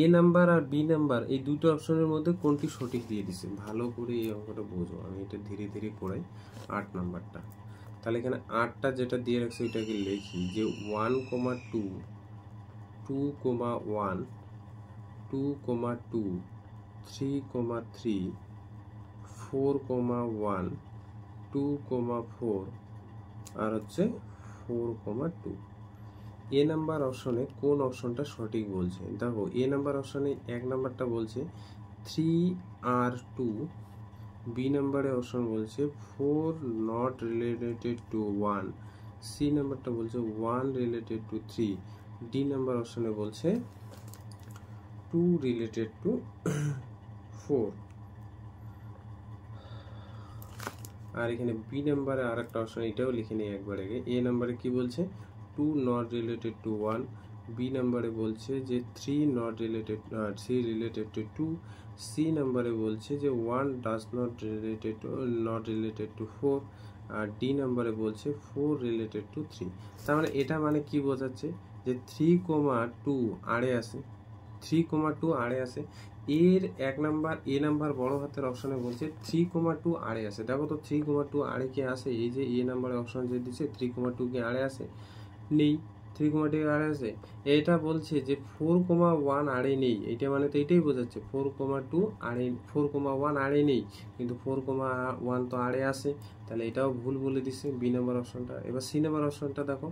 এ নাম্বার আর বি নাম্বার এই দুটো অপশনের মধ্যে কোনটি সঠিক দিয়ে দিছে। ভালো করে এই অঙ্কটা বোঝো, আমি এটা ধীরে ধীরে পড়াই। 8 নাম্বারটা, তাহলে এখানে 8টা যেটা দিয়ে রাখছে ওইটাকে লিখি যে 1, 2, 2, 1, 2, 2, 3, 3, 4, 1, 2, 4 আর হচ্ছে 4, 2। এ নাম্বার অপশনে কোন অপশনটা সঠিক বলছে? দেখো এ নাম্বার অপশনে 1 নাম্বারটা বলছে 3R2, বি নাম্বারে অপশন বলছে 4 নট রিলেটেড টু 1, সি নাম্বারটা বলছে 1 রিলেটেড টু 3, ডি নাম্বার অপশনে বলছে 2 রিলেটেড টু 4। আর এখানে বি নাম্বারে আর একটা অপশন, এটাও লিখে নিই একবার আগে। এ নাম্বারে কি বলছে? 2 নট রিলেটেড টু 1, বি নাম্বারে বলছে যে 3 not related 3 related to 2, C নাম্বারে বলছে যে 1 ডাজ নট রিলেটেড টু 4, আর ডি নাম্বারে বলছে 4 রিলেটেড টু 3। তার মানে এটা মানে কি বোঝাচ্ছে? যে 3,2 আড়ে আছে, 3,2 আড়ে আছে। এর 1 নাম্বার এ নাম্বার বড় হাতের অপশনে বলছে 3,2 আড়ে আছে। দেখো তো 3,2 আড়ে কি আছে? এই যে এ নাম্বারের অপশন যে দিচ্ছে 3,2 কি আড়ে আছে? নেই। 3,2 আড়ে আছে। এটা বলছে যে 4,1 আড়ে নেই, এটা মানে তো এটাই বোঝাচ্ছে 4,2 আড়ে 4,1 আড়ে নেই, কিন্তু 4,1 তো আড়ে আছে, তাহলে এটাও ভুল বলে দিচ্ছে বি নাম্বার অপশনটা। এবার সি নাম্বার অপশনটা দেখো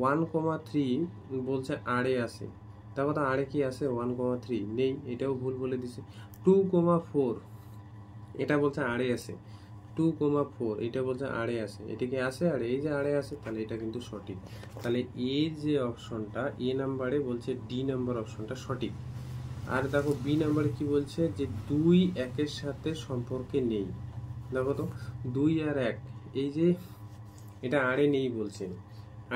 1,3 বলছে আড়ে আছে। দেখো তো আড়ে কি আছে? 1,3 নেই, এটাও ভুল বলে দিছে। 2,4 এটা বলছে আড়ে আছে, 2,4 এটা বলছে আড়ে আছে, এটা কি আছে? আর এই যে আড়ে আছে, তাহলে এটা কিন্তু সঠিক। তাহলে এই যে অপশনটা এ নাম্বারে বলছে ডি নাম্বার অপশনটা সঠিক। আর দেখো বি নাম্বারে কি বলছে? যে 2 1-এর সাথে সম্পর্কে নেই। দেখো তো 2 আর 1 এই যে এটা আড়ে নেই বলছে,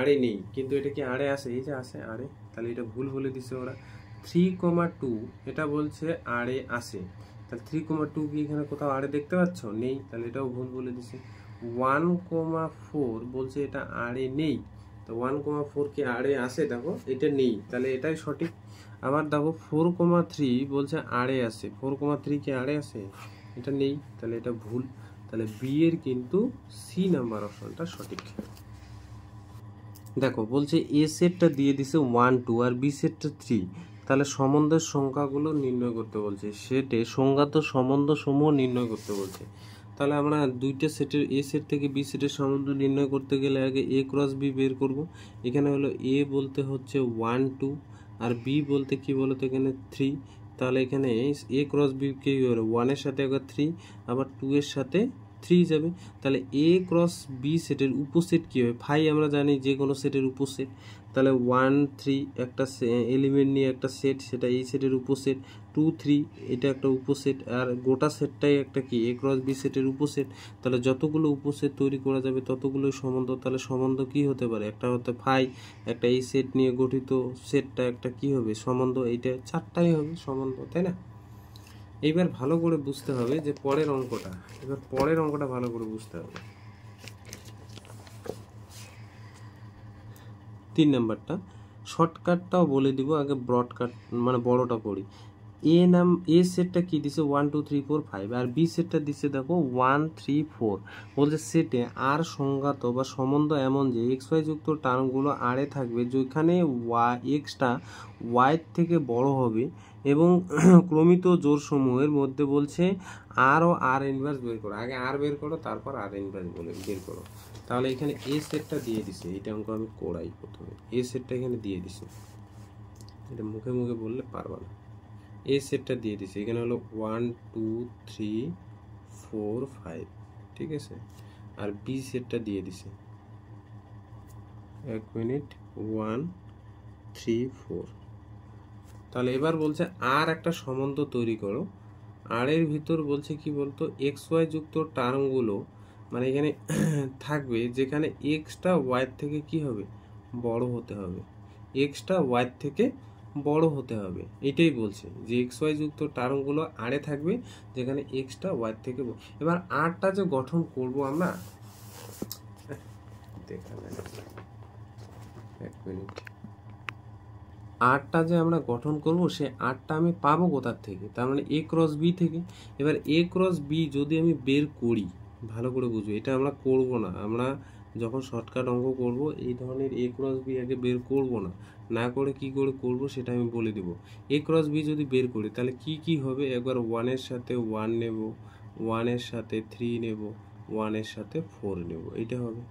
আড়ে নেই, কিন্তু এটা কি আড়ে আছে? এই যে আছে আড়ে, তাহলে এটা ভুল বলে দিছে ওরা। 3,2 এটা বলছে আড়ে আছে, তাহলে 3,2 কি এখানে কোথাও আড়ে দেখতে পাচ্ছ? নেই, তাহলে এটাও ভুল বলে দিছে। 1,4 বলছে এটা আড়ে নেই, তো 1,4 কি আড়ে আছে? দেখো এটা নেই, তাহলে এটাই সঠিক। আবার দেখো 4,3 বলছে আড়ে আছে, 4,3 কি আড়ে আছে? এটা নেই, তাহলে এটা ভুল। তাহলে বি এর কিন্তু সি নাম্বার অপশনটা সঠিক। দেখো বলছে এ সেটটা দিয়ে দিছে 1 2 আর বি সেটটা 3, তাহলে সম্বন্ধের সংখ্যাগুলো নির্ণয় করতে বলছে। সেটে সংজ্ঞাত সম্বন্ধ সমূহ নির্ণয় করতে বলছে। তাহলে আমরা দুইটা সেটের এ সেট থেকে বি সেটের সম্বন্ধ নির্ণয় করতে গেলে আগে এ ক্রস বি বের করব। এখানে হলো এ বলতে হচ্ছে 1 2 আর বি বলতে কি বলতো এখানে 3, তাহলে এখানে এ ক্রস বি কে 1 এর সাথে একবার 3, আবার 2 এর সাথে 3 যাবে। তাহলে এ ক্রস বি সেটের উপসেট কি হবে? ফাই আমরা জানি যে কোনো সেটের উপসেট। তাহলে 1 3 একটা এলিমেন্ট নিয়ে একটা সেট, সেটা এই সেটের উপসেট। 2 3 এটা একটা উপসেট, আর গোটা সেটটাই একটা কি এ ক্রস বি সেটের উপসেট। তাহলে যতগুলো উপসেট তৈরি করা যাবে ততগুলো সম্বন্ধ। তাহলে সম্বন্ধ কি হতে পারে? একটা হতে ফাই, একটা এই সেট নিয়ে গঠিত সেটটা একটা কি হবে? সম্বন্ধ। এইটা 4টাই হবে সম্বন্ধ, তাই না? এইবার ভালো করে বুঝতে হবে যে পরের অঙ্কটা, এবার পরের অঙ্কটা ভালো করে বুঝতে হবে। 3 নাম্বারটা, শর্টকাটটাও বলে দিব, আগে ব্রডকাট মানে বড়টা করি। এ সেটটা কি দিছে 1 2 3 4 5, আর বি সেটটা দিছে দেখো 1 3 4। বলছে সেটে আর সংজ্ঞাত বা সম্বন্ধ এমন যে এক্স ওয়াই যুক্ত টার্মগুলো আরে থাকবে যেখানে এক্সটা ওয়াই থেকে বড় হবে এবং ক্রমিত জোড়সমূহের মধ্যে বলছে আর ও আর ইনভার্স বের করো। আগে আর বের করো, তারপর আর ইনভার্স বের করো। তাহলে এখানে এ সেটটা দিয়ে দিছে, এটা অঙ্ক আমি করাই প্রথমে। এ সেটটা এখানে দিয়ে দিছে, এটা মুখে মুখে বললে পারবা না। এ সেটটা দিয়ে দিছে, এখানে হলো 1 2 3 4 5, ঠিক আছে। আর বি সেটটা দিয়ে দিছে 1 মিনিট 1 3 4। তাহলে এবার বলছে আর একটা সম্বন্ধ তৈরি করো। আর এর ভিতর বলছে কি বলতো, এক্স ওয়াই যুক্ত টার্মগুলো মানে এখানে থাকবে যেখানে এক্সটা ওয়াই থেকে কি হবে, বড় হতে হবে। এক্সটা ওয়াই থেকে বড় হতে হবে, এটাই বলছে যে এক্স ওয়াই যুক্ত টার্মগুলো আরে থাকবে যেখানে এক্সটা ওয়াই থেকে এবার আরটা যে গঠন করব আমরা, দেখা যায় 1 মিনিট। আরটা যে আমরা গঠন করব সে আরটা আমি পাবো কোথার থেকে, তার মানে এ ক্রস বি থেকে। এবার এ ক্রস বি যদি আমি বের করি, ভালো করে বুঝবো, এটা আমরা করব না, আমরা যখন শর্টকাট অঙ্ক করব এই ধরনের এ ক্রস বি আগে বের করব না, না করে কি করে করব সেটা আমি বলে দিব। এ ক্রস বি যদি বের করি তাহলে কি কি হবে, একবার 1 এর সাথে 1 নেব, 1 এর সাথে 3 নেব, 1 এর সাথে 4 নেব, এটা হবে।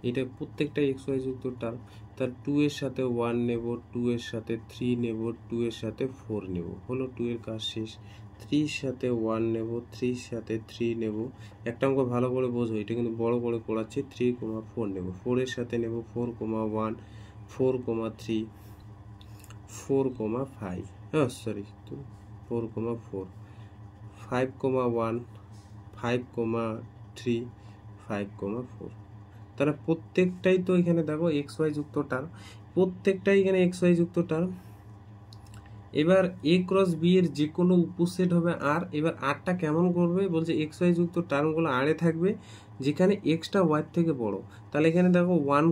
এটা প্রত্যেকটা এক্স ওয়াই যুক্ত টার্ম। তার 2 এর সাথে 1 নেব, 2 এর সাথে 3 নেব, 2 এর সাথে 4 নেব, হলো 2 এর কাজ শেষ। 3 এর সাথে 1 নেব, 3 এর সাথে 3 নেব। একটা অঙ্ক ভালো করে বোঝো, এটা কিন্তু বড় করে পড়াচ্ছি। 3 4 নেব, 4 এর সাথে নেব 4 1, 4 3, 4 5, হ্যাঁ সরি 4 4, 5 1, 5 3, 5 4। তারা প্রত্যেকটাই তো এখানে দেখো এক্স ওয়াই যুক্ত টার্ম, প্রত্যেকটাই এখানে এক্স ওয়াই যুক্ত টার্ম। এবার এ ক্রস বি এর যে কোনো উপসেট হবে আর। এবার আরটা কেমন করবে বলছে, এক্স ওয়াই যুক্ত টার্মগুলো আরে থাকবে যেখানে এক্সটা ওয়াই থেকে বড়। তাহলে এখানে দেখো 1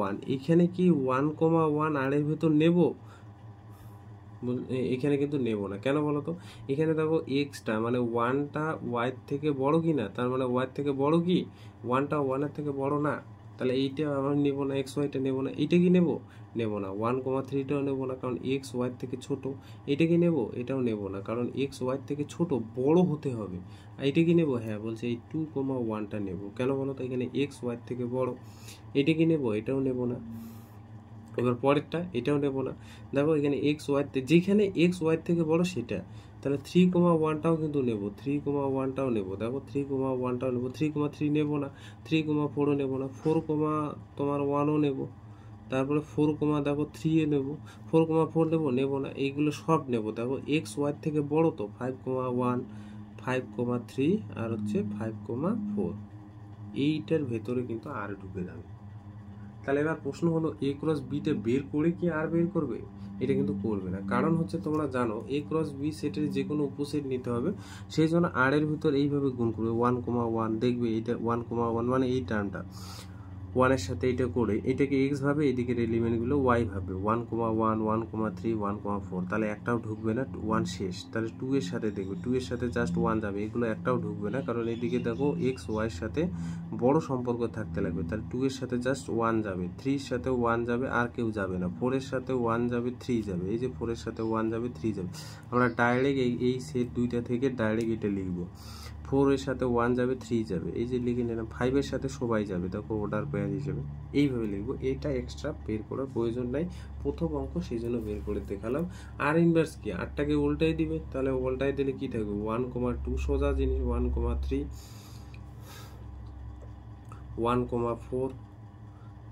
1, এখানে কি 1 1 আর এর ভেতর নেব, এখানে কিন্তু নেব না। কেন বলো তো, এখানে দেখো এক্সটা মানে 1টা ওয়াই থেকে বড় কি না, তার মানে ওয়াই থেকে বড় কি 1টা 1 এর থেকে বড় না। তাহলে এইটা আমরা নেব না, এক্স ওয়াইটা নেব না। এইটা কি নেব, নেব না। 1 3টাও নেব না, কারণ এক্স ওয়াই থেকে ছোট। এটা কি নেব, এটাও নেব না, কারণ এক্স ওয়াই থেকে ছোট, বড় হতে হবে। আর এটা কি নেব, হ্যাঁ বলছে এই 2 1টা নেব। কেন বলো তো, এখানে এক্স ওয়াই থেকে বড়। এটা কি নেব, এটাও নেব না। এবার পরেরটা, এটাও নেব না। দেখো এখানে এক্স ওয়াই, যেখানে এক্স ওয়াই থেকে বড় সেটা। তাহলে 3 1টাও কিন্তু নেব, 3 1টাও নেব। দেখো 3 1টাও নেব, 3 3 নেব না, 3 4ও নেব না, 4 তোমার 1ও নেব। তারপরে 4 দেখো 3 এ নেব, 4 4 নেব না, এইগুলো সব নেব। দেখো এক্স ওয়াই থেকে বড় তো 5 1, 5 3 আর হচ্ছে 5 4, এইটার ভেতরে কিন্তু আর ঢুকে যাবে। তাহলে এবার প্রশ্ন হলো, এ ক্রস বিতে বের করে কি আর বের করবে? এটা কিন্তু করবে না, কারণ হচ্ছে তোমরা জানো এ ক্রস বি সেটের যে কোনো উপসেট নিতে হবে, সেই জন্য আর এর ভিতর এইভাবে গুণ করবে 1 1। দেখবে এটা 1 1 মানে এই টার্মটা 1 এর সাথে এটা করে এটাকে এক্স ভাবে, এদিকের এলিমেন্টগুলো ওয়াই ভাবে। 1 1, 1 3, 1 4, তাহলে একটাও ঢুকবে না, 1 শেষ। তাহলে 2 এর সাথে দেখবে, 2 এর সাথে জাস্ট 1 যাবে, এগুলো একটাও ঢুকবে না, কারণ এদিকে দেখো এক্স ওয়াই এর সাথে বড় সম্পর্ক থাকতে লাগবে। তাহলে 2 এর সাথে জাস্ট 1 যাবে, 3 এর সাথে 1 যাবে, আর কেউ যাবে না। 4 এর সাথে 1 যাবে, 3 যাবে, এই যে 4 এর সাথে 1 যাবে, 3 যাবে। আমরা ডাইরেক্ট এই সেট দুইটা থেকে ডাইরেক্ট এটা লিখবো। 4 এর সাথে 1 যাবে, 3 যাবে, এই যে লিখে নিলাম। 5 এর সাথে সবাই যাবে, দেখো অর্ডার পেয়ার হিসেবে এইভাবে লিখবো। এটা এক্সট্রা বের করার প্রয়োজন নাই, প্রথম অঙ্ক সেই জন্য বের করে দেখালাম। আর ইনভার্স কি, আরটাকে উল্টাই দিবে, তাহলে উল্টাই দিলে কি থাকবে 1 2, সোজা জিনিস 1 3, 1 4,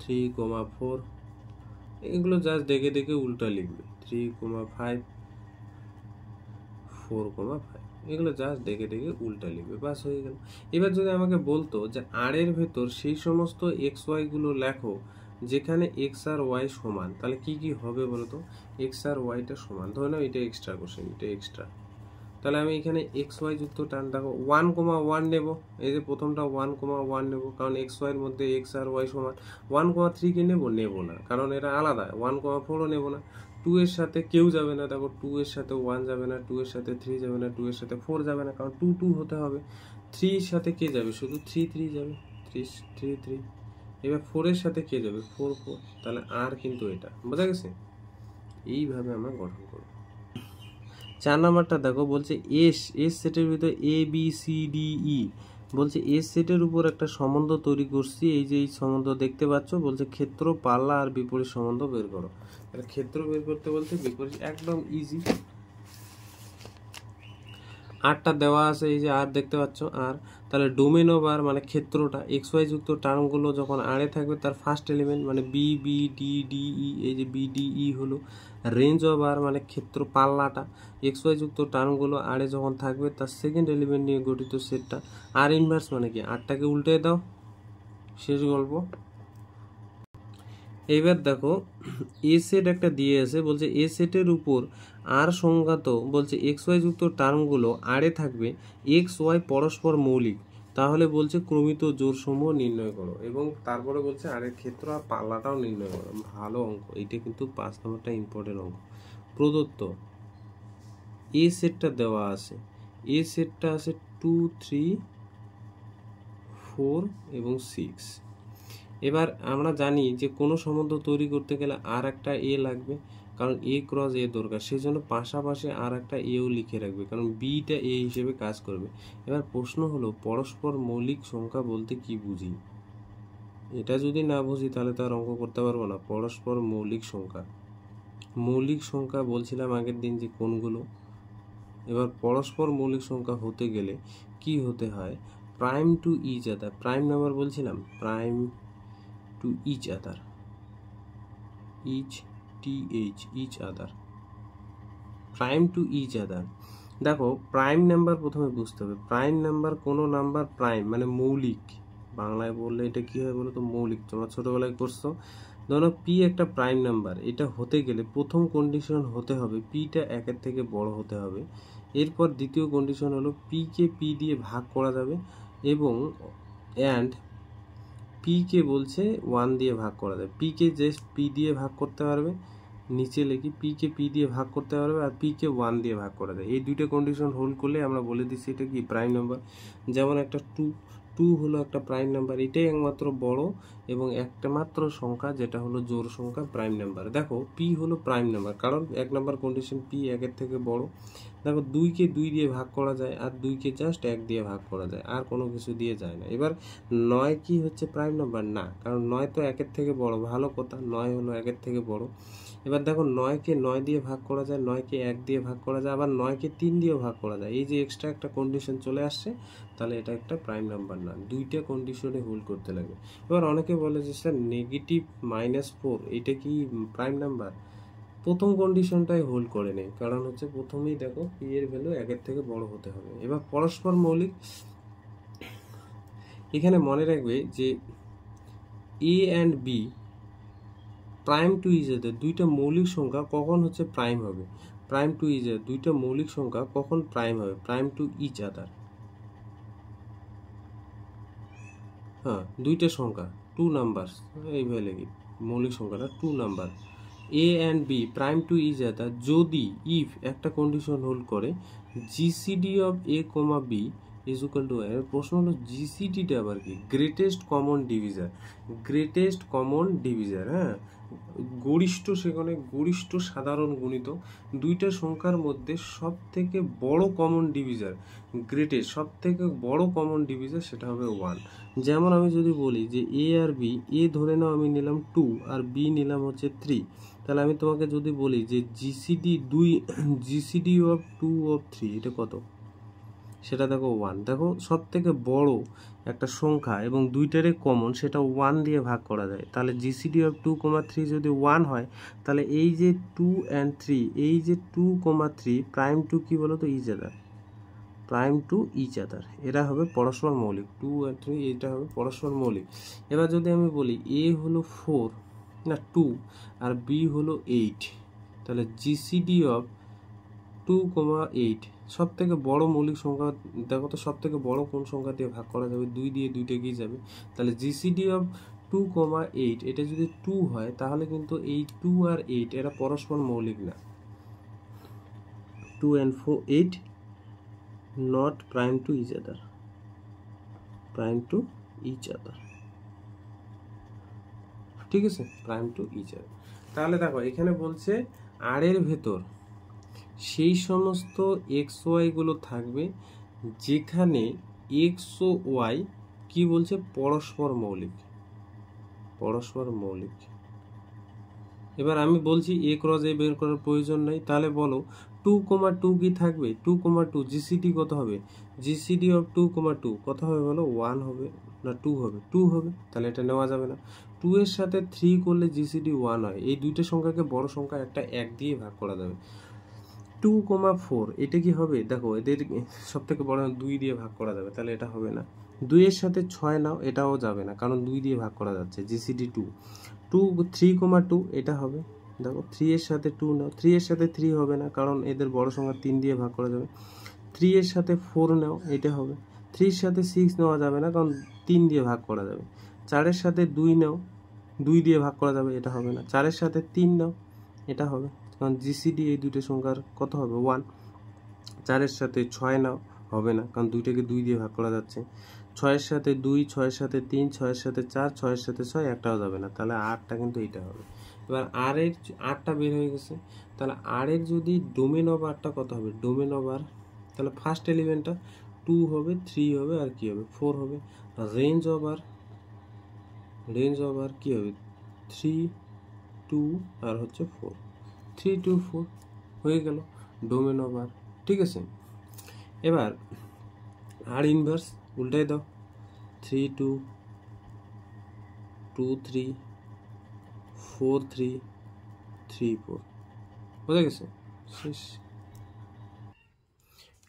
3 4, এগুলো জাস্ট দেখে দেখে উল্টা লিখবে। 3 5, 4 5, এগুলো জাস্ট দেখে দেখে উল্টা লিখবে, বাস হয়ে গেল। এবার যদি আমাকে বলতো যে আর এর ভেতর সেই সমস্ত এক্স ওয়াই গুলো লেখো যেখানে এক্স আর ওয়াই সমান, তাহলে কি কি হবে বলতো, এক্স আর ওয়াইটা সমান। ধরে নাও এটা এক্সট্রা কোশ্চেন, এটা এক্সট্রা। তাহলে আমি এখানে এক্স ওয়াই যুক্ত টার্ম দেখো 1,1 নেব, এই যে প্রথমটা 1,1 নেব, কারণ এক্স ওয়াইয়ের মধ্যে এক্স আর ওয়াই সমান। 1,3 কে নেব না, কারণ এরা আলাদা। 1,4ও নেব না। 2 এর সাথে কেউ যাবে না, দেখো 2 এর সাথে 1 যাবে না, 2 এর সাথে 3 যাবে না, 2 এর সাথে 4 যাবে না, কারণ 2 2 হতে হবে। 3 এর সাথে কে যাবে, শুধু 3 3 যাবে, 3 3 3। এবার 4 এর সাথে কে যাবে, 4 4। তাহলে আর কিন্তু এটা বোঝা গেছে। এইভাবে আমরা গঠন করব। 4 নাম্বারটা দেখো, বলছে এস সেটের ভিতরে A B C D E, বলছে এস সেটের উপর একটা সম্বন্ধ তৈরি করছি। এই যে এই সম্বন্ধ দেখতে পাচ্ছ, বলছে ক্ষেত্র, পাল্লা আর বিপরীত সম্বন্ধ বের করো। তাহলে ক্ষেত্র বের করতে বলছে, বিপরীত একদম ইজি। আরটা দেওয়া আছে, এই যে আর দেখতে পাচ্ছ আর। তাহলে ডোমেন অফ আর মানে ক্ষেত্রটা, এক্স ওয়াই যুক্ত টার্মগুলো যখন আরে থাকবে তার ফার্স্ট এলিমেন্ট মানে B B D D E, এই যে বি ডি ই হলো। রেঞ্জ অফ আর মানে ক্ষেত্র, পাল্লাটা এক্স ওয়াই যুক্ত টার্মগুলো আরে যখন থাকবে তার সেকেন্ড এলিমেন্ট নিয়ে গঠিত সেটটা। আর ইনভার্স মানে কি, আরটাকে উল্টে দাও, শেষ গল্প। এইবার দেখো এ সেট একটা দিয়ে আছে, বলছে এ সেটের উপর আর সংজ্ঞাত, বলছে এক্স ওয়াই যুক্ত টার্মগুলো আরে থাকবে, এক্স ওয়াই পরস্পর মৌলিক, তাহলে বলছে ক্রমিত জোড়সমূহ নির্ণয় করো, এবং তারপরে বলছে আরের ক্ষেত্র আর পাল্লাটাও নির্ণয় করো। ভালো অঙ্ক এইটা, কিন্তু 5 নম্বরটা ইম্পর্টেন্ট অঙ্ক। প্রদত্ত এ সেটটা দেওয়া আছে, এ সেটটা আছে 2 3 4 এবং 6। এবার আমরা জানি যে কোনো সম্বন্ধ তৈরি করতে গেলে আর একটা এ লাগবে, কারণ এ ক্রস এ দরকার, সেই জন্য পাশাপাশি আর একটা এও লিখে রাখবে, কারণ বিটা এ হিসেবে কাজ করবে। এবার প্রশ্ন হলো পরস্পর মৌলিক সংখ্যা বলতে কি বুঝি। এটা যদি না বুঝি তাহলে তো আর অঙ্ক করতে পারবো না। পরস্পর মৌলিক সংখ্যা, মৌলিক সংখ্যা বলছিলাম আগের দিন যে কোনগুলো। এবার পরস্পর মৌলিক সংখ্যা হতে গেলে কি হতে হয়, prime to each other, prime number বলছিলাম, prime to each other, each other, prime to each other. দেখো প্রাইম নাম্বার প্রথমে বুঝতে হবে, প্রাইম নাম্বার কোনো নাম্বার প্রাইম মানে মৌলিক, বাংলায় বললে এটা কি হয় বলো তো, মৌলিক। তোমরা ছোটবেলায় করছো। ধরো পি একটা প্রাইম নাম্বার, এটা হতে গেলে প্রথম কন্ডিশন হতে হবে পিটা 1-এর থেকে বড় হতে হবে। এরপর দ্বিতীয় কন্ডিশন হলো পিকে পি দিয়ে ভাগ করা যাবে, এবং অ্যান্ড পি কে বলছে 1 দিয়ে ভাগ করা যায়। পি কে জাস্ট পি দিয়ে ভাগ করতে পারবে, নিচে লিখি পি কে পি দিয়ে ভাগ করতে পারবে, আর পি কে 1 দিয়ে ভাগ করা যায়। এই দুইটা কন্ডিশন হোল্ড করলে আমরা বলে দিচ্ছি এটা কি প্রাইম নাম্বার। যেমন একটা 2 হলো একটা প্রাইম নাম্বার, এটাই একমাত্র বড় এবং একটা মাত্র সংখ্যা যেটা হলো জোড় সংখ্যা প্রাইম নাম্বার। দেখো পি হলো প্রাইম নাম্বার, কারণ 1 নাম্বার কন্ডিশন পি 1-এর থেকে বড়। দেখো 2 কে 2 দিয়ে ভাগ করা যায়, আর 2 কে জাস্ট 1 দিয়ে ভাগ করা যায়, আর কোনো কিছু দিয়ে যায় না। এবার 9 কি হচ্ছে প্রাইম নাম্বার না, কারণ 9 তো 1-এর থেকে বড়, ভালো কথা, 9 হলো 1-এর থেকে বড়। এবার দেখো 9 কে 9 দিয়ে ভাগ করা যায়, 9 কে 1 দিয়ে ভাগ করা যায়, আবার 9 কে 3 দিয়েও ভাগ করা যায়। এই যে এক্সট্রা একটা কন্ডিশন চলে আসছে, তাহলে এটা একটা প্রাইম নাম্বার না। দুইটা কন্ডিশনে হোল্ড করতে লাগে। এবার অনেকে বলে যে স্যার নেগেটিভ -4 এটা কি প্রাইম নাম্বার। প্রথম কন্ডিশনটাই হোল্ড করে নেই, কারণ হচ্ছে প্রথমেই দেখো পি এর ভ্যালু 1-এর থেকে বড় হতে হবে। এবার পরস্পর মৌলিক, এখানে মনে রাখবে যে A and B prime to each other, দুইটা মৌলিক সংখ্যা কখন হচ্ছে প্রাইম হবে, প্রাইম টু ইচ আদার, দুইটা মৌলিক সংখ্যা কখন প্রাইম হবে, প্রাইম টু ইচ আদার। হ্যাঁ, দুইটা সংখ্যা 2 নাম্বার, এইভাবে লিখি মৌলিক সংখ্যাটা 2 number. A and B prime to each other যদি ইফ একটা কন্ডিশন হোল্ড করে GCD of A comma B is equal to. প্রশ্ন হলো জিসিডিটা আবার কি, greatest common divisor, greatest common divisor. হ্যাঁ, গরিষ্ঠ, সেখানে গরিষ্ঠ সাধারণ গুণিত, দুইটা সংখ্যার মধ্যে সব থেকে বড় কমন ডিভিজার, গ্রেটেস্ট সব থেকে বড় কমন ডিভিজার সেটা হবে 1। যেমন আমি যদি বলি যে এ আর বি, এ ধরে নাও আমি নিলাম 2 আর বি নিলাম হচ্ছে 3, তাহলে আমি তোমাকে যদি বলি যে জিসিডি অফ 2 অফ 3 এটা কত, সেটা দেখো 1। দেখো সব থেকে বড় একটা সংখ্যা এবং দুইটারে কমন, সেটা 1 দিয়ে ভাগ করা যায়। তাহলে জিসিডি অফ 2,3 যদি 1 হয়, তাহলে এই যে 2 and 3, এই যে 2,3 প্রাইম টু কি বলো তো each other, prime to each other, এরা হবে পরস্পর মৌলিক। 2 আর 3 এটা হবে পরস্পর মৌলিক। এবার যদি আমি বলি এ হলো 2 আর বি হলো 8, তাহলে জিসিডি অফ 2,8 সব থেকে বড় মৌলিক সংখ্যা দেখো তো, সব থেকে বড় কোন সংখ্যা দিয়ে ভাগ করা যাবে? 2 দিয়ে 2টা গিয়ে যাবে, তাহলে জিসিডি অফ 2,8 এটা যদি 2 হয় তাহলে কিন্তু এই 2 আর 8 এরা পরস্পর মৌলিক না। 2 and 4 8 not prime to each other, prime to each other, ঠিক আছে, প্রাইম টু ইচ আদার। তাহলে দেখো এখানে বলছে আর এর ভেতর সেই সমস্ত এক্স ওয়াই গুলো থাকবে যেখানে এক্স ও ওয়াই কি বলছে? পরস্পর মৌলিক, পরস্পর মৌলিক। এবার আমি বলছি এ ক্রস এ বের করার প্রয়োজন নাই, তাহলে বলো 2,2 কি থাকবে? 2,2 জিসিডি কত হবে? জিসিডি অফ 2,2 কত হবে বলো? 1 হবে না 2 হবে? 2 হবে, তাহলে এটা নেওয়া যাবে না। 2 এর সাথে 3 করলে জিসিডি 1 হয়। এই দুইটা সংখ্যাকে বড় সংখ্যা একটা 1 দিয়ে ভাগ করা যাবে। 2,4 এটা কি হবে? দেখো এদের সব থেকে বড় 2 দিয়ে ভাগ করা যাবে, তাহলে এটা হবে না। 2 এর সাথে 6 নাও, এটাও যাবে না, কারণ 2 দিয়ে ভাগ করা যাচ্ছে, জিসিডি 2। 3,2 এটা হবে। দেখো 3 এর সাথে 2 নাও, 3 এর সাথে 3 হবে না, কারণ এদের বড় সংখ্যা 3 দিয়ে ভাগ করা যাবে। 3 এর সাথে 4 নাও, এটা হবে। 3 এর সাথে 6 নেওয়া যাবে না, কারণ 3 দিয়ে ভাগ করা যাবে। 4 এর সাথে 2 নাও, 2 দিয়ে ভাগ করা যাবে, এটা হবে না। 4 এর সাথে 3 নাও, এটা হবে, কারণ জিসিডি এই দুটো সংখ্যার কত হবে? 1। 4 এর সাথে 6 নাও, হবে না, কারণ দুইটাকে 2 দিয়ে ভাগ করা যাচ্ছে। 6 এর সাথে 2, 6 এর সাথে 3, 6 এর সাথে 4, 6 এর সাথে 6, একটাও যাবে না, তাহলে 8টা কিন্তু এইটা হবে। এবার আর এর 8টা বের হয়ে গেছে, তাহলে আর এর যদি ডোমেন অফ আরটা কত হবে? ডোমেন অফ আর, তাহলে ফার্স্ট এলিমেন্টটা 2 হবে, 3 হবে, আর কি হবে? 4 হবে। Range of R, range of R কি হবে? 3, 2 আর হচ্ছে 4, 3, 2, 4 হয়ে গেল ডোমেন অফ আর, ঠিক আছে। এবার আর ইনভার্স উল্টাই দাও, 3, 2, 2, 3, 4, 3, 3, 4 বোঝা গেছে? শেষ।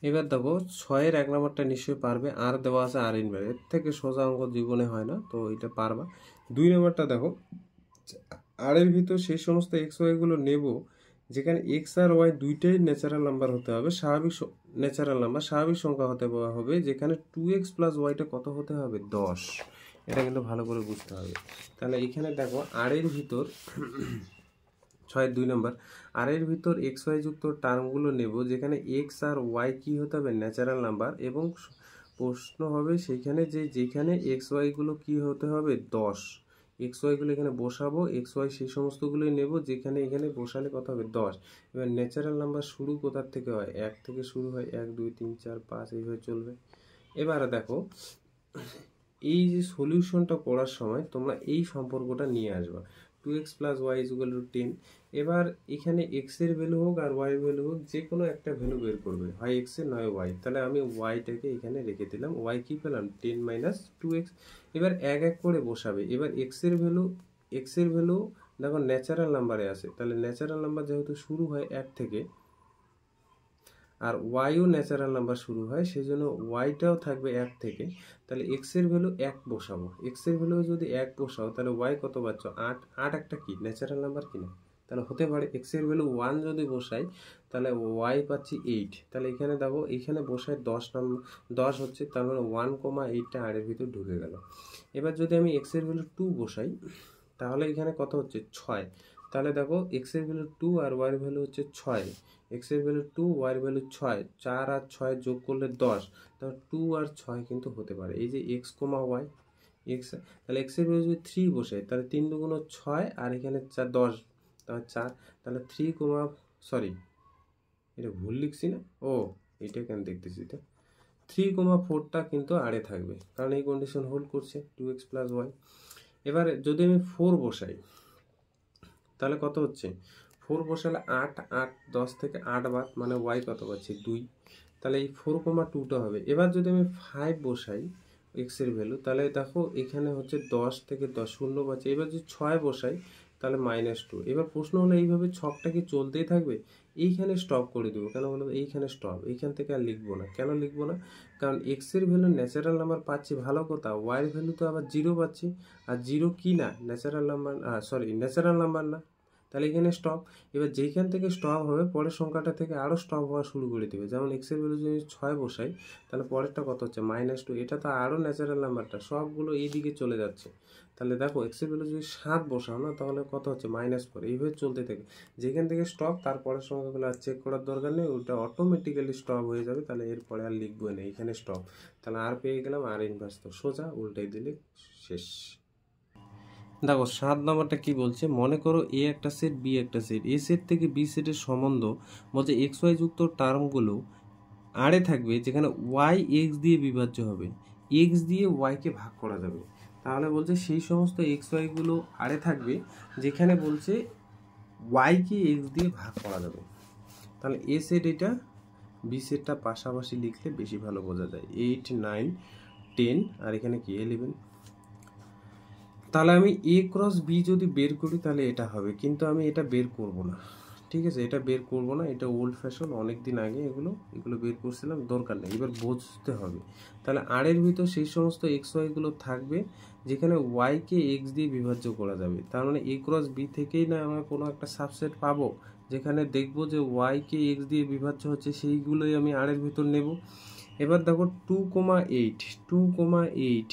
এবার দেখো 6-এর 1 নম্বরটা নিশ্চয়ই পারবে, আর দেওয়া আছে আর ইনভার্স, এর থেকে সোজা অঙ্ক জীবনে হয় না, তো এটা পারবা। 2 নম্বরটা দেখো, আর এর ভিতর সেই সমস্ত এক্স ওয়াই গুলো নেব যেখানে এক্স আর ওয়াই দুইটাই ন্যাচারাল নাম্বার হতে হবে, স্বাভাবিক ন্যাচারাল নাম্বার, স্বাভাবিক সংখ্যা হতে হবে, যেখানে 2x প্লাস ওয়াইটা কত হতে হবে? 10। এটা কিন্তু ভালো করে বুঝতে হবে। তাহলে এখানে দেখো আর এর ভিতর 6-2 নম্বর, আর এর ভিতর এক্স ওয়াই যুক্ত টার্মগুলো নেব যেখানে এক্স আর ওয়াই কি হতে হবে? ন্যাচারাল নাম্বার, এবং প্রশ্ন হবে সেইখানে যেখানে এক্স ওয়াই গুলো কি হতে হবে? 10। এক্স ওয়াই গুলো এখানে বসাবো, এক্স ওয়াই সেই সমস্তগুলোই নেব যেখানে এখানে বসালে কত হবে? 10। এবার ন্যাচারাল নাম্বার শুরু কোথার থেকে হয়? 1 থেকে শুরু হয়, 1, 2, 3, 4, 5 এইভাবে চলবে। এবারে দেখো এই যে সলিউশনটা করার সময় তোমরা এই সম্পর্কটা নিয়ে আসবা, 2x plus Y equal to 10। এবার এখানে এক্স এর ভ্যালু হোক আর ওয়াই এর ভ্যালু হোক, যে কোনো একটা ভ্যালু বের করবে, হয় এক্স এর নয় ওয়াই। তাহলে আমি ওয়াইটাকে এখানে রেখে দিলাম, ওয়াই কি পেলাম? 10 মাইনাস 2x। এবার এক এক করে বসাবে। এবার এক্স এর ভ্যালু দেখো ন্যাচারাল নাম্বারে আছে, তাহলে ন্যাচারাল নাম্বার যেহেতু শুরু হয় 1 থেকে, আর ওয়াইও ন্যাচারাল নাম্বার শুরু হয়, সেই জন্য ওয়াইটাও থাকবে 1 থেকে। তাহলে এক্স এর ভ্যালু 1 বসাবো, এক্স এর ভ্যালু যদি 1 বসাও তাহলে ওয়াই কত পাচ্ছ? 8। 8 একটা কি ন্যাচারাল নাম্বার কিনা? তাহলে হতে পারে। এক্স এর ভ্যালু 1 যদি বসাই তাহলে ওয়াই পাচ্ছি 8। তাহলে এখানে দেখো এখানে বসায় 10 হচ্ছে, তার মানে 1,8টা আর এর ভিতর ঢুকে গেল। এবার যদি আমি এক্স এর ভ্যালু 2 বসাই তাহলে এখানে কত হচ্ছে? 6। তাহলে দেখো এক্স এর ভ্যালু 2 আর ওয়াই এর ভ্যালু হচ্ছে 6। এক্স এর ভ্যালু 2, ওয়াই এর ভ্যালু 6, 4 আর 6 যোগ করলে 10। তাহলে 2 আর 6 কিন্তু হতে পারে। এই যে এক্স কমা ওয়াই, এক্স, তাহলে এক্স এর ভ্যালু যদি 3 বসাই তাহলে 3 দুগুণ 6 আর এখানে 4, 10, তাহলে 4, তাহলে 3 কমা, সরি এটা ভুল লিখছি না, ও এটা কেন দেখতেছি, এটা 3,4টা কিন্তু আড়ে থাকবে, কারণ এই কন্ডিশন হোল্ড করছে 2x প্লাস ওয়াই। এবার যদি আমি 4 বসাই তাহলে কত হচ্ছে? 4 বসালে 8, 8, 10 থেকে 8 বাদ, মানে ওয়াই কত পাচ্ছি? 2। তাহলে এই 4,2টা হবে। এবার যদি আমি 5 বসাই এক্স এর ভ্যালু, তাহলে দেখো এখানে হচ্ছে 10 থেকে 10 শূন্য পাচ্ছি। এবার যদি 6 বসাই তাহলে -2। এবার প্রশ্ন হলো এইভাবে ছকটা কি চলতেই থাকবে? এইখানে স্টপ করে দেবো, কেন বলো? এইখানে স্টপ, এইখান থেকে আর লিখবো না। কেন লিখবো না? কারণ এক্স এর ভ্যালু ন্যাচারাল নাম্বার পাচ্ছি, ভালো কথা। ওয়াই এর ভ্যালু তো আবার 0 পাচ্ছি, আর 0 কি না ন্যাচারাল নাম্বার, ন্যাচারাল নাম্বার না। তাহলে এখানে স্টপ। এবার যেখান থেকে স্টপ হবে পরের সংখ্যাটা থেকে আরও স্টপ হওয়া শুরু করে দেবে। যেমন এক্সের ভ্যালু যদি 6 বসাই, তাহলে পরেরটা কত হচ্ছে -2। এটা তো আরও ন্যাচারাল নাম্বারটা, সবগুলো এই দিকে চলে যাচ্ছে। তাহলে দেখো এক্সের ভ্যালু যদি 7 বসাও না, তাহলে কত হচ্ছে -4। এইভাবে চলতে থাকে, যেখান থেকে স্টপ তারপরের সংখ্যাগুলো আর চেক করার দরকার নেই, ওটা অটোমেটিক্যালি স্টপ হয়ে যাবে। তাহলে এরপরে আর লিখবো না, এখানে স্টপ। তাহলে আর পেয়ে গেলাম আর ইনভার্স, তো সোজা উল্টাই দিলে শেষ। দেখো 7 নাম্বারটা কি বলছে, মনে করো এ একটা সেট বি একটা সেট, এ সেট থেকে বি সেটের সম্বন্ধ বলছে এক্স ওয়াই যুক্ত টার্মগুলো আরে থাকবে যেখানে ওয়াই এক্স দিয়ে বিভাজ্য হবে, এক্স দিয়ে ওয়াইকে ভাগ করা যাবে। তাহলে বলছে সেই সমস্ত এক্স ওয়াইগুলো আরে থাকবে যেখানে বলছে ওয়াইকে এক্স দিয়ে ভাগ করা যাবে। তাহলে এ সেট এটা, বি সেটটা পাশাপাশি লিখলে বেশি ভালো বোঝা যায়। 8, 9, 10 আর এখানে কি 11। তাহলে আমি এ ক্রস বি যদি বের করি তাহলে এটা হবে, কিন্তু আমি এটা বের করব না, ঠিক আছে, এটা বের করব না, এটা ওল্ড ফ্যাশন, অনেক দিন আগে এগুলো বের করছিলাম, দরকার নেই, এবার বুঝতে হবে। তাহলে আর এর ভিতর সেই সমস্ত এক্স ওয়াইগুলো থাকবে যেখানে ওয়াইকে এক্স দিয়ে বিভাজ্য করা যাবে। তার মানে এ ক্রস বি থেকেই না আমরা কোনো একটা সাবসেট পাবো যেখানে দেখবো যে ওয়াইকে এক্স দিয়ে বিভাজ্য হচ্ছে, সেইগুলোই আমি আর এর ভিতর নেব। এবার দেখো 2,8, 2,8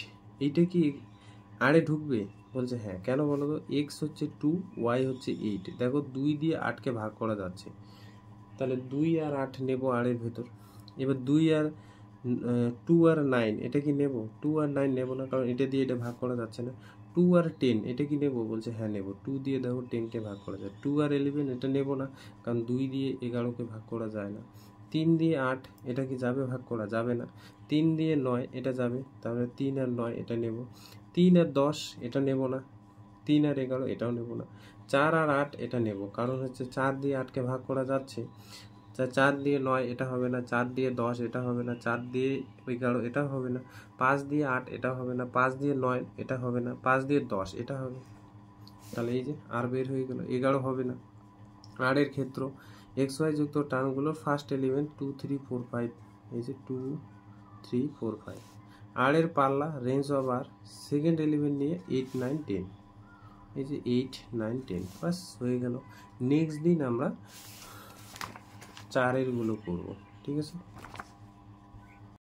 এইটা কি আরে ঢুকবে? বলছে হ্যাঁ। কেন বলো তো? এক্স হচ্ছে 2, ওয়াই হচ্ছে 8। দেখো 2 দিয়ে 8কে ভাগ করা যাচ্ছে, তাহলে 2 আর 8 নেব আর এর ভেতর। এবার 2 আর 9 এটা কি নেব? 2 আর 9 নেব না, কারণ এটা দিয়ে এটা ভাগ করা যাচ্ছে না। 2 আর 10 এটা কি নেব? বলছে হ্যাঁ নেব। 2 দিয়ে দেখো 10কে ভাগ করা যায়। 2 আর 11 এটা নেব না, কারণ 2 দিয়ে 11কে ভাগ করা যায় না। 3 দিয়ে 8 এটা কি যাবে ভাগ করা? যাবে না। 3 দিয়ে 9 এটা যাবে, তাহলে 3 আর 9 এটা নেব। 3 আর 10 এটা নেব না। 3 আর 11 এটাও নেব না। 4 আর 8 এটা নেব, কারণ হচ্ছে 4 দিয়ে 8কে ভাগ করা যাচ্ছে। 4 দিয়ে 9 এটা হবে না, 4 দিয়ে 10 এটা হবে না, 4 দিয়ে 11 এটা হবে না, 5 দিয়ে 8 এটা হবে না, 5 দিয়ে 9 এটা হবে না, 5 দিয়ে 10 এটা হবে। তাহলে এই যে আর বের হয়ে গেল, 11 হবে না। আর এর ক্ষেত্র এক্স ওয়াই যুক্ত টার্মগুলোর ফার্স্ট এলিমেন্ট 2, 3, 4, 5, এই যে 2, 3, 4, 5। আর এর পাল্লা range of R second element নিয়ে 8, 9, 10, এই যে 8, 9, 10 বাস হয়ে গেল। নেক্সট দিন আমরা 4 এর গুলো করব, ঠিক আছে।